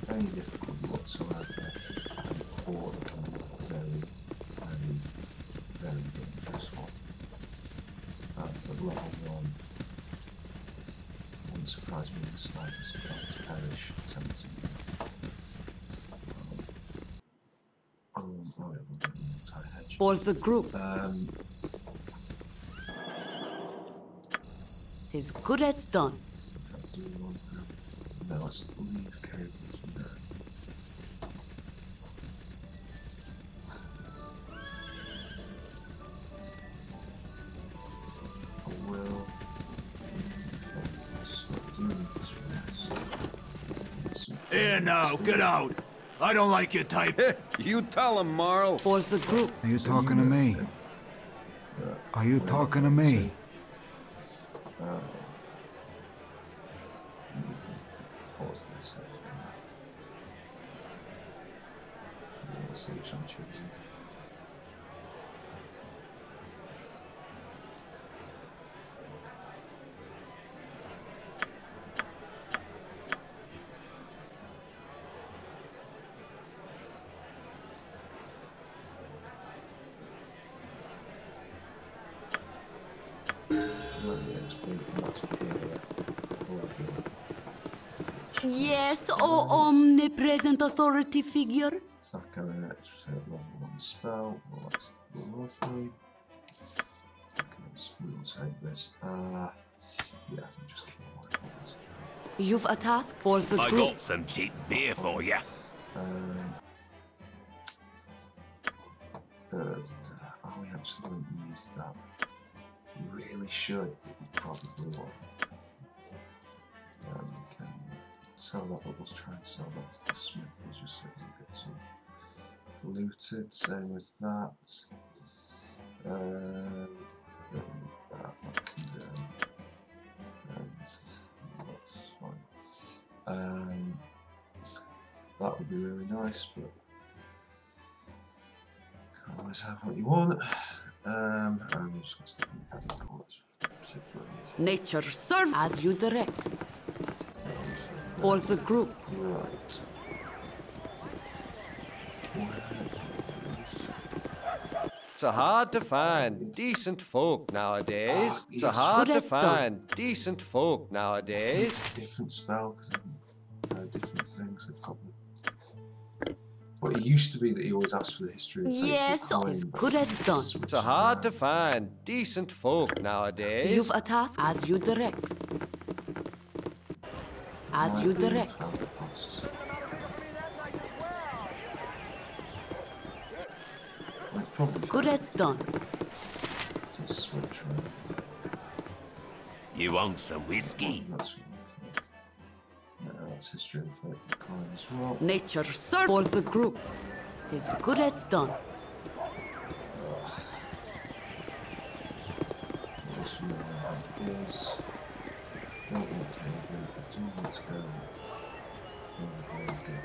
Very difficult whatsoever. Or it can be very, very, very dangerous one. At level 1, it wouldn't surprise me in the slightest about to perish attempting it. For the group. It's good as done. In fact, do you want to... No, let's leave cables now. I will... Stop doing this rest. Here now, get out! I don't like your type. You tell him, Marl. For the group. Are you talking to me? Are you talking to me? Pause this. Let's see which I'm choosing. Yes, oh omnipresent authority figure. It's not going to extra level 1 spell. Well, that's level 3. Okay, we will take this. Yeah, I think just keep working on this. You've a task for the group. I got some cheap beer for you. We actually won't use that. We really should, but we probably won't. We can sell that, but we'll try and sell that to the smith just so it doesn't get too polluted. Same with that. That can go. That's fine. That would be really nice, but can't always have what you want. I'm just going to stick in padding quarters. Nature serve as you direct. For the group. Right. It's hard to find decent folk nowadays. It's hard to find decent folk nowadays. Different spell, because different things have got them. Well, it used to be that he always asked for the history of yes, as good as done. It's hard to find decent folk nowadays. You've a task as you direct. As you direct. It's good as done. Just switch around. You want some whiskey? That's history of the faithful coin as well. Nature serve for the group. Is good as done. This one is. Oh, okay, I do need to go over here and get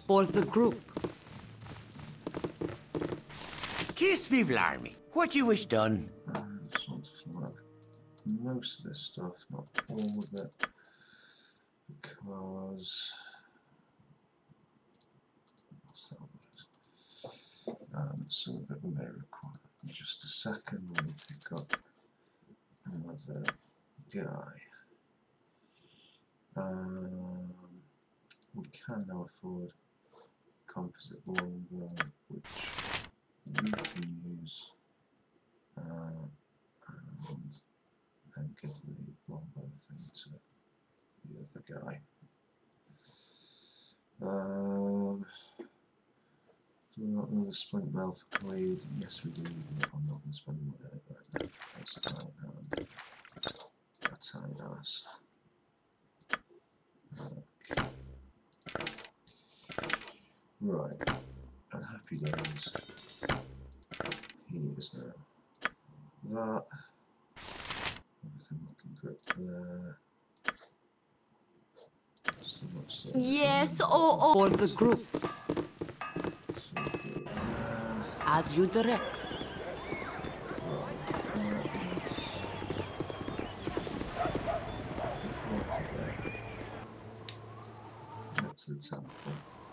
for the group. Kiss me, blarmy. What you wish done? Just want to flag most of this stuff, not all of it, because some of it we may require. In just a second, we'll pick up another guy. We can now afford composite longbow, which we can use, and then give the longbow thing to the other guy. Do we not know the splint rail for Khalid? Yes, we do. I'm not going to spend money on it right now. That's a tight ass. Okay. Right. Happy days. Here. isn't it? That. Everything looking good there. Still much so. Yes, oh, for the group. So there. As you direct. Temple.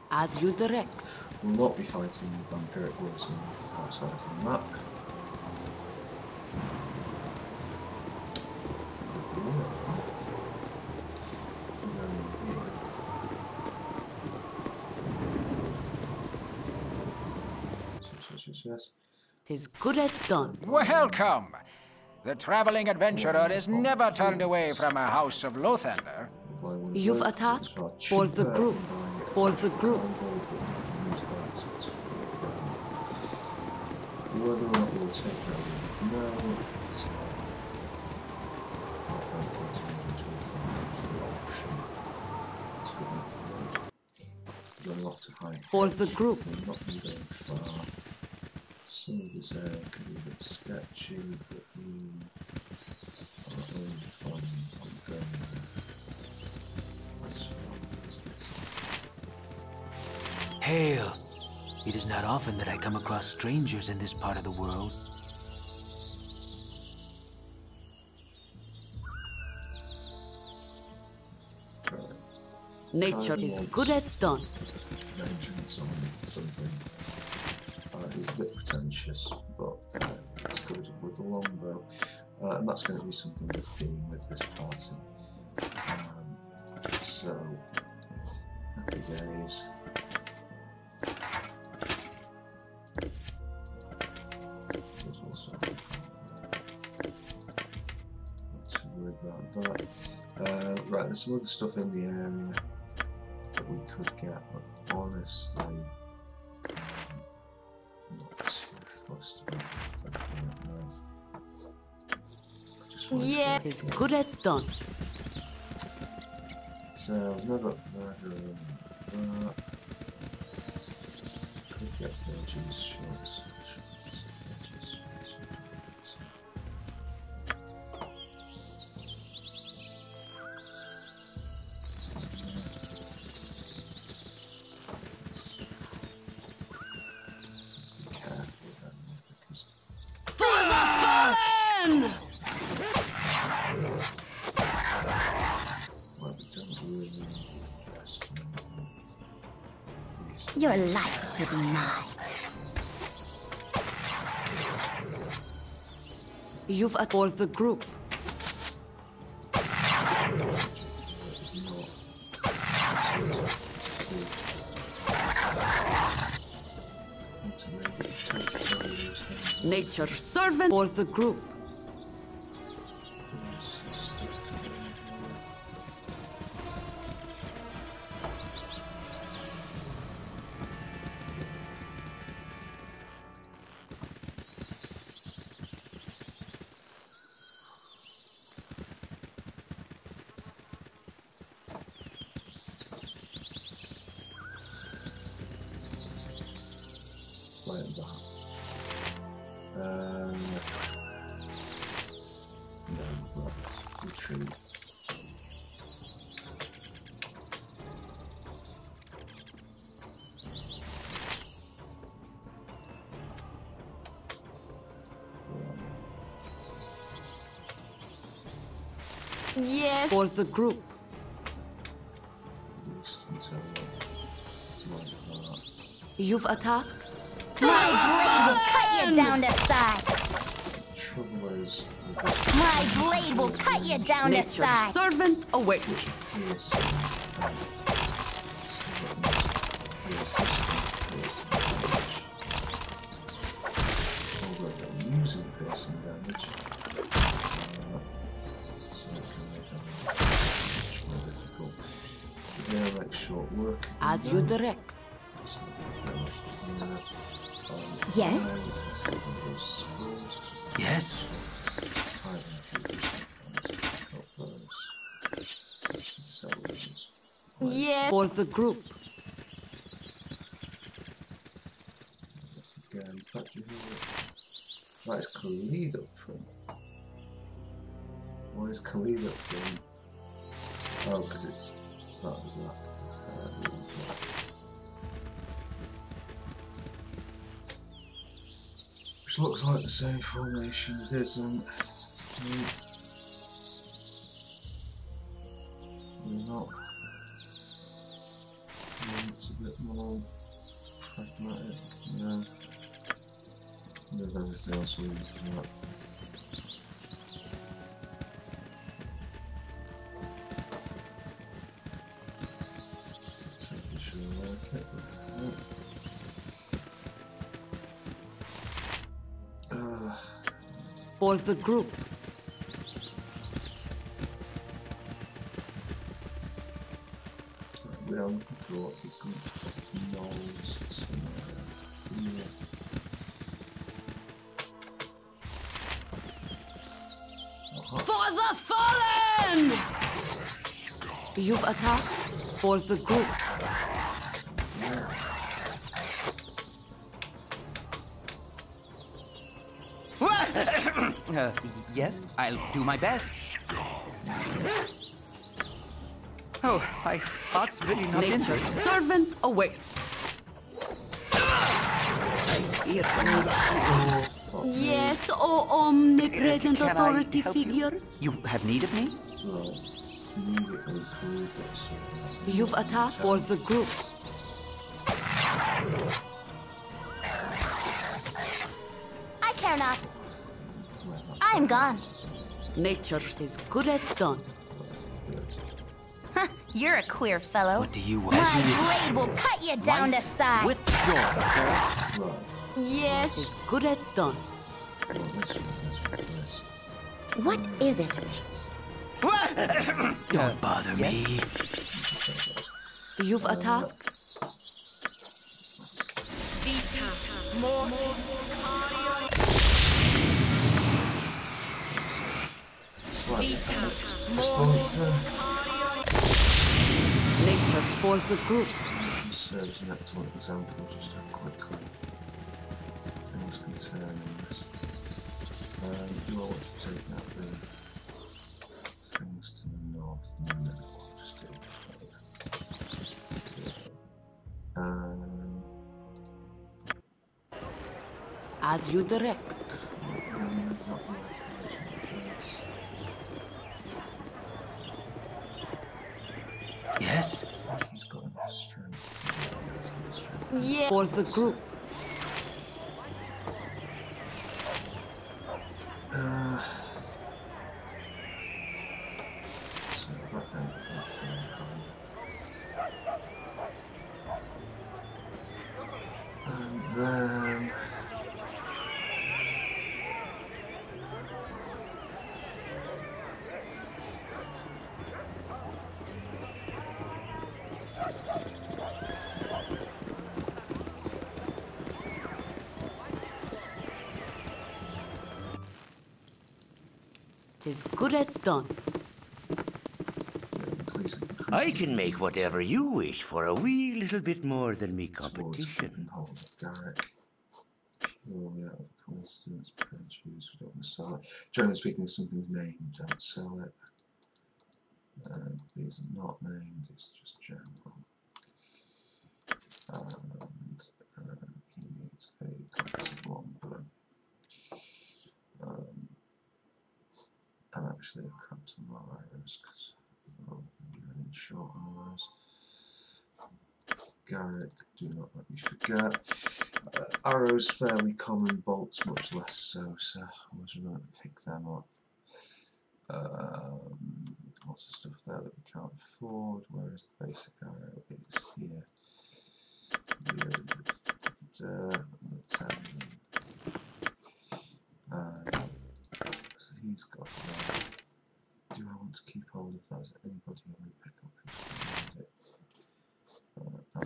As you direct. We'll not be fighting the vampiric wolves on the far side of the map. Yes. Tis good as done. Welcome! The traveling adventurer is never turned away from a house of Lothander. You've a task for the group. For the group. Whether or not we'll take over, no. Going off to high. For the group. We're not going far. Some of this area can be a bit sketchy, but we are only planning on going as far as this. Hail! It is not often that I come across strangers in this part of the world. Nature is good as done. Vengeance on something. It's a bit pretentious, but it's good with a longbow. And that's going to be something the theme with this party. So, happy days. There's also not too worried about that. Right, there's some other stuff in the area that we could get, but honestly, not too fussed about that right now. Yeah, it's good as done. So I've never got that. Could get Virgin's shots. Your life should be mine. You've for the group. Nature servant for the group. Like that. No, right. Retreat. Yes, for the group. You've a task? My blade will cut you down to size. Trouble is, my blade will cut you down to size. Servant awaits. Although they're using piercing damage, so it can make it much more difficult. You're going to make short work. As you direct. Yes? Yes? Yeah, for the group. Again, is that you? That is Khalid up front. Why is Khalid up front? Oh, because it's that black. Black. Which looks like the same formation. It isn't. Not. It's a bit more pragmatic. Yeah. With everything else we use the map. Taking sure I like it. For the group. We are looking for what the group knows somewhere here. For the fallen! You've attacked for the group. Yes, I'll do my best. Oh, my heart's really not in Nature's servant awaits. Yes, oh omnipresent Can I authority help figure. You have need of me? Well, immediately Khalid gets You've attacked for the group. I care not. I am gone. Nature is good as done. You're a queer fellow. What do you want? My blade will cut you down to size. With joy, sir. Yes. As good as done. What is it? Don't bother me. You've attacked. response there. Nature for the group. This serves an excellent example of just how quickly things can turn in this. Do I want to take out the things to the north? No, I'll just do it. As you direct. Yes. He's got enough strength. Yeah. For the group. So right now, that's the and then As good as done. I can make whatever you wish for a wee little bit more than me competition. Oh yeah, of coincidence, purchase, we don't want to sell it. Generally speaking, if something's named, don't sell it. These are not named, it's just general. And he needs a collective longbow. And actually I've got some more arrows because I'm running short on arrows. Garrick, do not let me forget. Arrows fairly common, bolts much less so, so I was going to pick them up. Lots of stuff there that we can't afford, whereas the basic arrow is here. The 10. So he's got that. Do I want to keep hold of that? Is there anybody I want to pick up who's going to need it?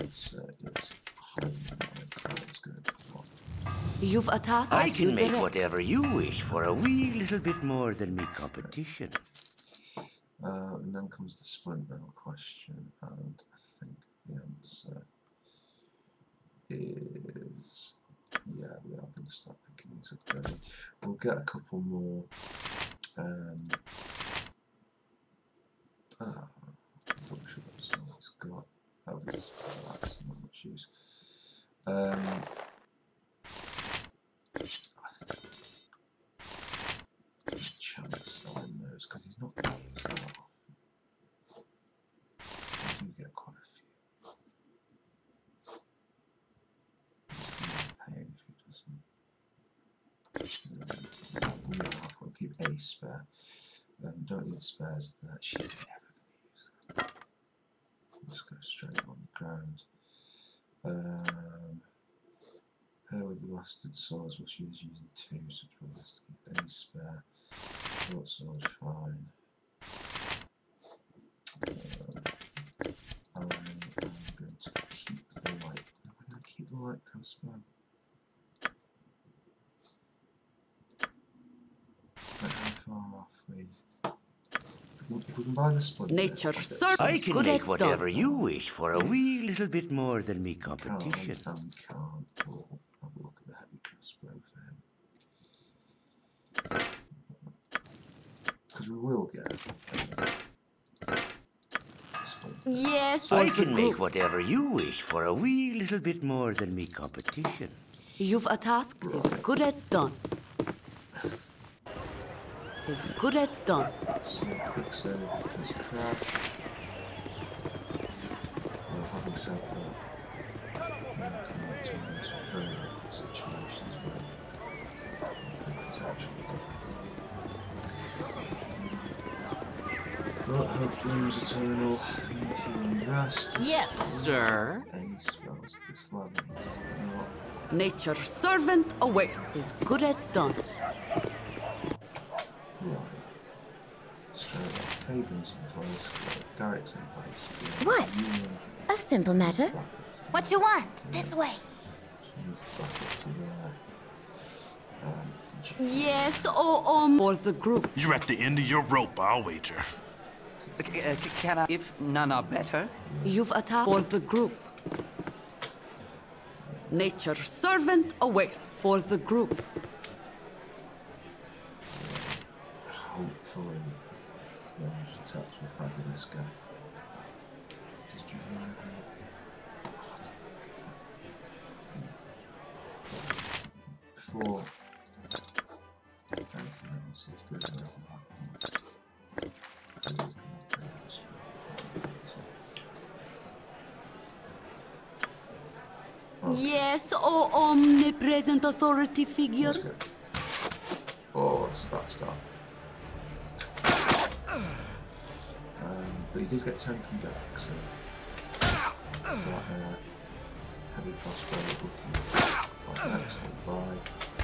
Answer is highly unlikely that's going to flop. You've attacked. I can make whatever you wish for a wee little bit more than me competition. And then comes the sprint now question, and I think the answer is Yeah, we are going to start picking these up early. We'll get a couple more. I'm sure that's all he's got. Oh, it's that's not much use. I think chance selling those because he's not going to use that often. You do get quite a few. He's going to pay if he doesn't. We'll keep a spare. Don't need spares there. She's never going to use that. Just go straight on the ground. Her with the bastard swords, well, she is using 2, so she probably has to keep a spare. Short sword, fine. I'm going to keep the light. I'm going to keep the light crossbow. How far off we? If we can buy the spud. Nature search. I can make whatever you wish for a wee little bit more than me competition. We can't. We'll have a look at the heavy crossbow for him. Because we will get Yes. I can make whatever you wish for a wee little bit more than me competition. You've a task as good as done. As good as done. So quick save because crash. Well, having said that, we are coming to these very awkward situations where it's actually difficult. But hope blooms eternal. Human rest. Yes, sir. Any spells at this level. Nature's servant awaits. As good as done. Straight up, Caden's in place, Garrick's in place. What? A simple matter. What you want? This way. She needs to back up to there. Yes, for the group. You're at the end of your rope, I'll wager. Can I, if none are better? You've attacked for the group. Nature's servant awaits for the group. Hopefully. Range attacks will back with this guy. Just you hear before anything else is good enough. Yes, omnipresent authority figure. Oh, it's a bad start. But he did get 10 from Garrick, so heavy crossbow looking quite an excellent buy.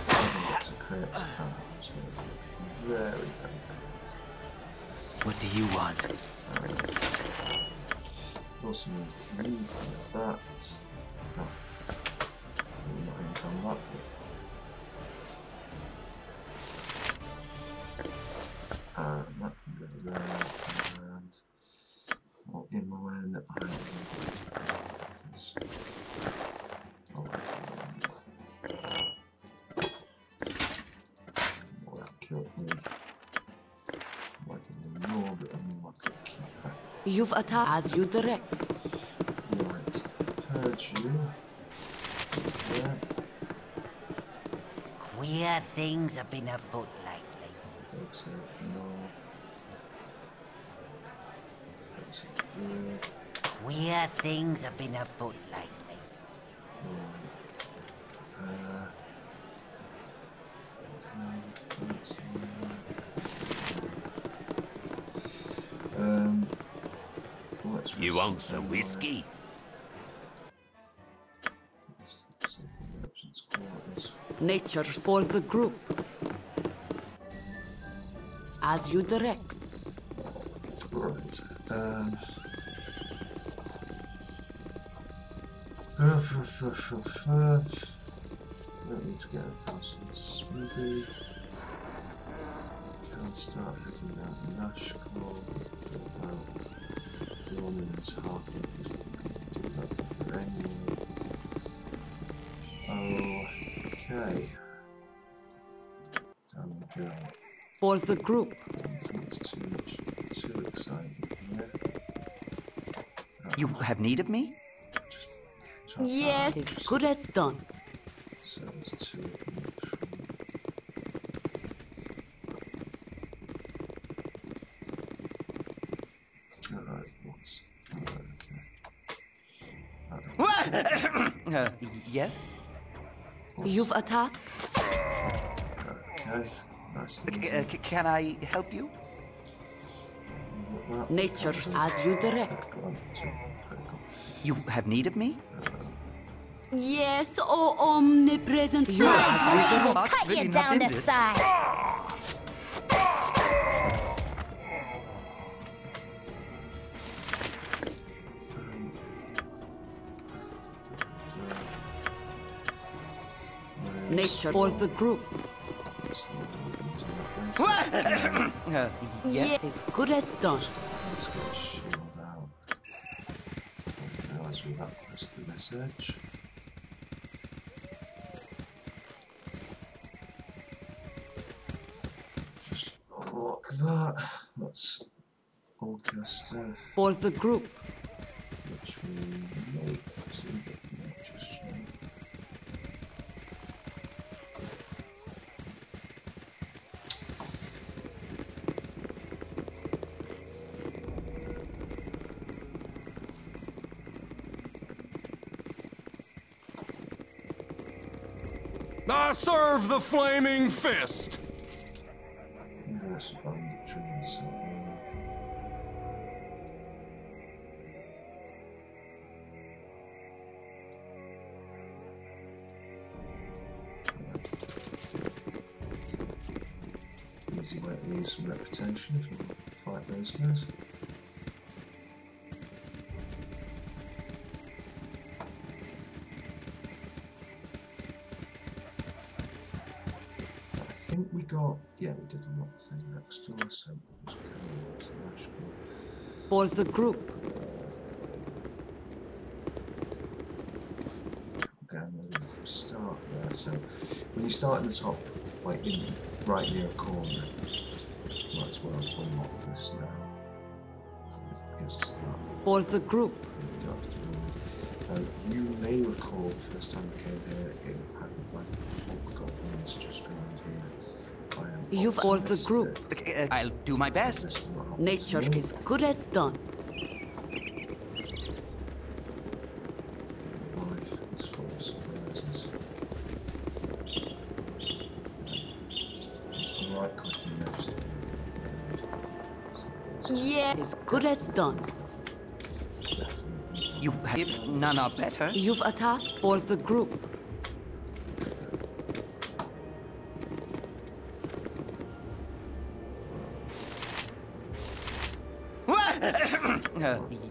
Even gets a crit and possibility. Very. What do you want? Also means that you have that. Oh, maybe not even on that. And that can go there. And well, in my end, I'm going to more accurately, working more, but I'm more likely to keep her. You've attacked as you direct. Right, purge you. Is there? Queer things have been afoot lately. Takes it, no. Queer things have been afoot lately. You want some whiskey? Nature for the group. As you direct. Right. Don't need to get 1,000 speedy. Can't start heading out Nash Claw with the Zillman's half of it. Do that for anyway. Oh, For the group. I don't think it's too exciting here. You have need of me? Yes, as good as done. So there's two of them. Yes? You've a task? Okay, nice. Can I help you? Nature as you direct. You have need of me? Yes, oh omnipresent. You will cut you down to size. Nature for the group. Yes, as good as done. Let's get a shield out. I realize we're that close to this edge. Just unlock that. Let's orchestra. For the group. Which we know to just I serve the flaming fist! Yes, banditry and so on. Easy way to lose some reputation if you want to fight those guys. I think we got, yeah, we did unlock the thing next door, so it was magical. For the group. Okay, we'll start there. So when you start in the top, like in right near a corner, might as well unlock this now. It gives us that. For the group. You don't have to worry. You may recall the first time we came here, it had the black Hulk goblins just around here. You've for the group. I'll do my best. Nature is good as done. Life is full of surprises. Just right clicking next to it. Yeah, as good as done. You have none are better. You've a task for the group.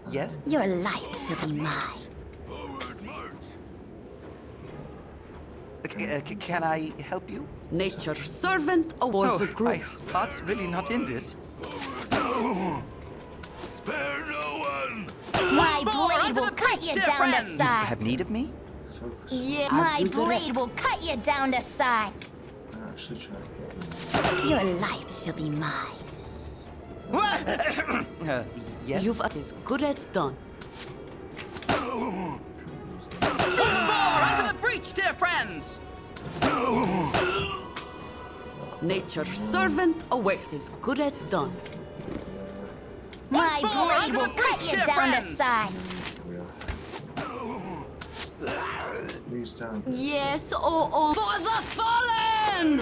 Yes? Your life shall be mine. Can I help you? Nature servant or the group. My heart's really not in this. Spare no one! My blade will cut you down to size. You have need of me? Yeah, my blade will cut you down to size. I actually tried to get Your life shall be mine. Yes? You've as good as done. Onto the breach, dear friends! Nature servant awaits as good as done. My blade will cut you down to size. these down. Yes, oh, for the fallen!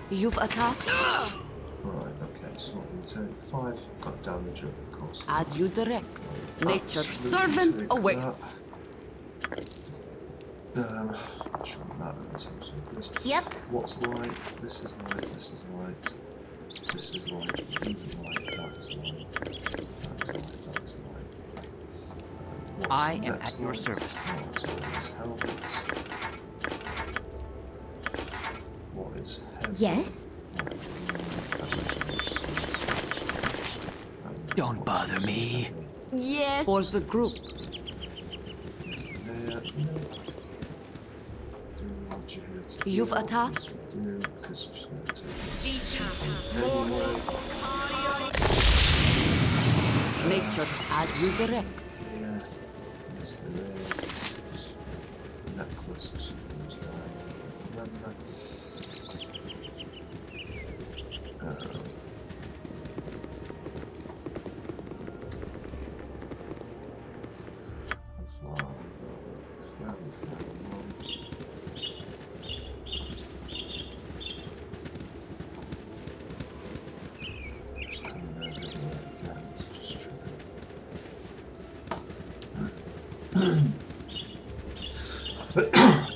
You've attacked? Right, okay, so what we take 5 got damage of course. As you direct. Nature's servant awaits. Shouldn't matter in terms of this. Yep. What's light? This is light, this is light. This is light, this is light, that is light. That is light, that is light. I am at your service. What is heavy? Yes? Don't bother me. Yes. For the group. There, no. You've a task? Nature as you direct. Yeah. Yes, there is. Necklace, I suppose. Remember.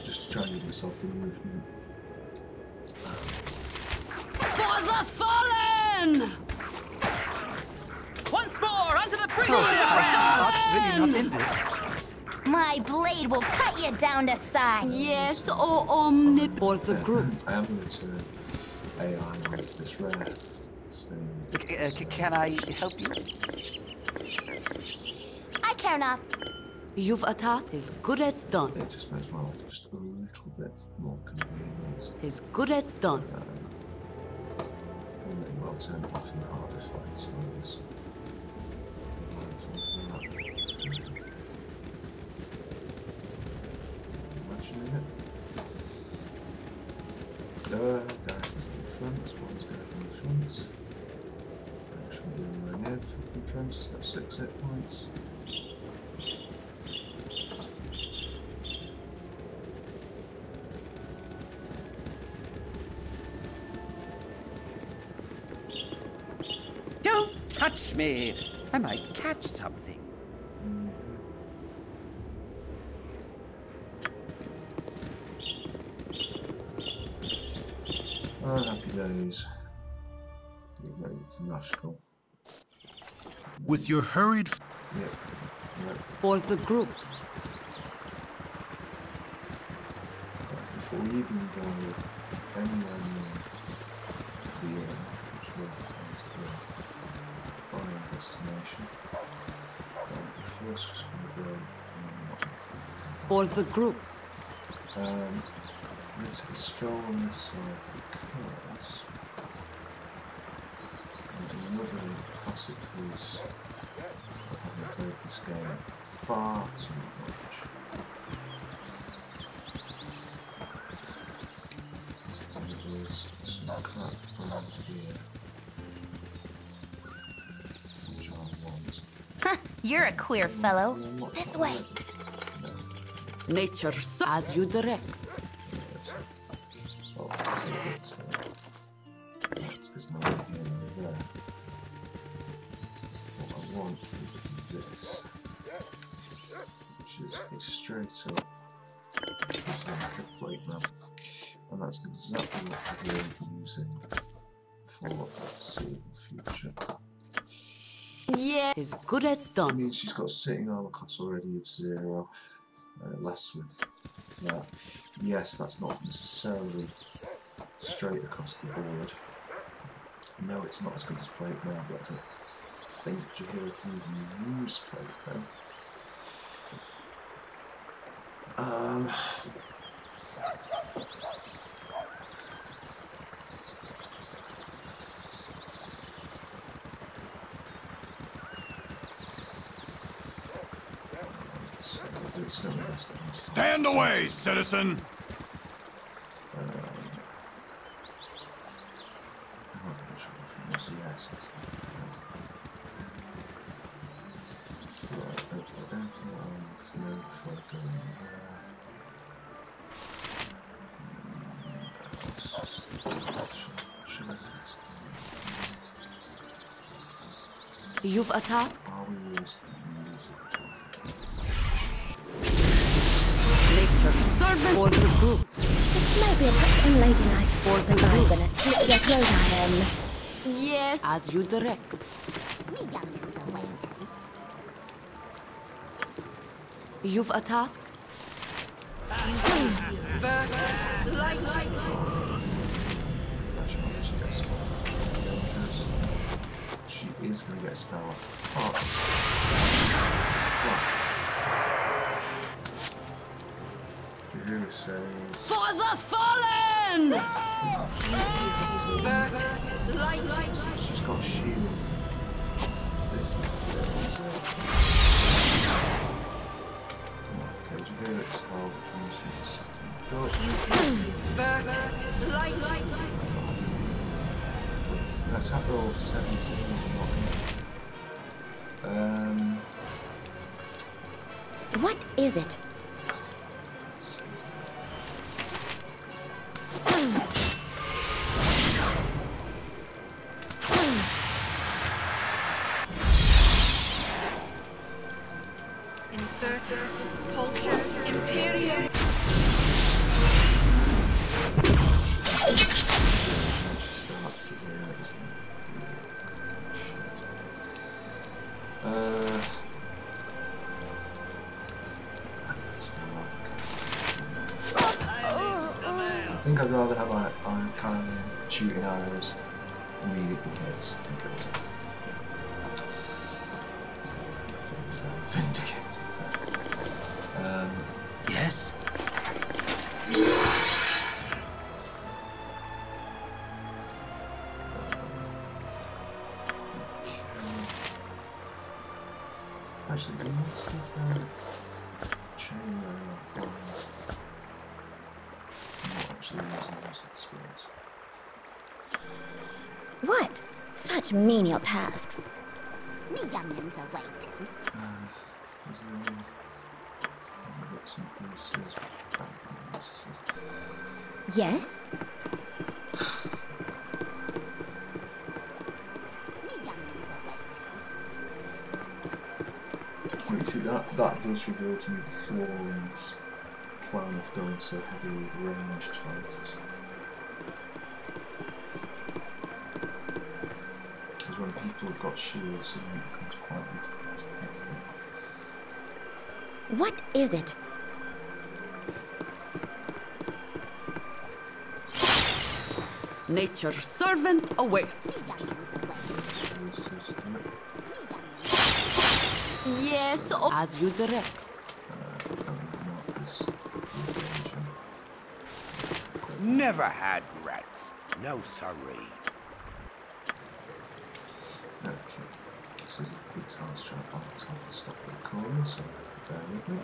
Just to try and give myself the movement. For the fallen! Once more, onto the brink of the That's really not in this. My blade will cut you down to size. Yes, oh omnip for the group. I am going to turn AI on this rare. Can I help you? I care not. You've a task as good as done. It just makes my life just a little bit more convenient. As good as done. And then I'll turn it off in harder fights. Imagining it. Guys in the front, one's going in the front. Actually doing my near from front, it's got 6 hit points. Don't touch me! I might catch something. Oh, happy days. You made it to Nashville. With your hurried... Yep. For the group. Before we even go anywhere near the end, which we're going to the final destination, first just going to go... For the group. Let's take a stroll on this side because another classic piece of having played this game far too much. And there's some crap around here which I want. You're a queer fellow. This way. Nature as you direct. There's no way here nor there. What I want is this, which is a straight up horizontal plate map, and that's exactly what we're using for the foreseeable future. Yeah, as good as done. It means she's got a sitting armor class already of 0, less with that. Yes, that's not necessarily straight across the board. No, it's not as good as plate mail, but I don't think Jaheira can even use plate mail. Stand away, citizen! Yes. Right, okay, anything I need to know before I go in there? You've a task? Are we wasting music? Nature servant for the group. It might be a bit unladylike for the group. I'm gonna slip your throat iron. Yes, as you direct. You've a task? She is going to get a spell off. Oh. do a save. For the fallen! She's got a shield. This is okay, you do it as well, which means you just sit in the let's have roll 17 or 9. What is it? Insertus, Pulcher, Imperium. She starts to realise, isn't it? Shit. I think I'd rather have my kind of shooting arrows immediately hits and kills it. Vindicated there. Yes? Actually, we need to get chainmail ones. I'm not actually using those experience. What? Such menial tasks. Me youngins are waiting. Yes? You see, that does reveal to me the flaw in this plan of going so heavy with ranged fighters. Because when people have got shields, it becomes quite difficult. What is it? Nature's servant awaits. Yes, as you direct. Never had rats. No sorry. Okay, this is a big task job. I'll stop the corner, so bear with me.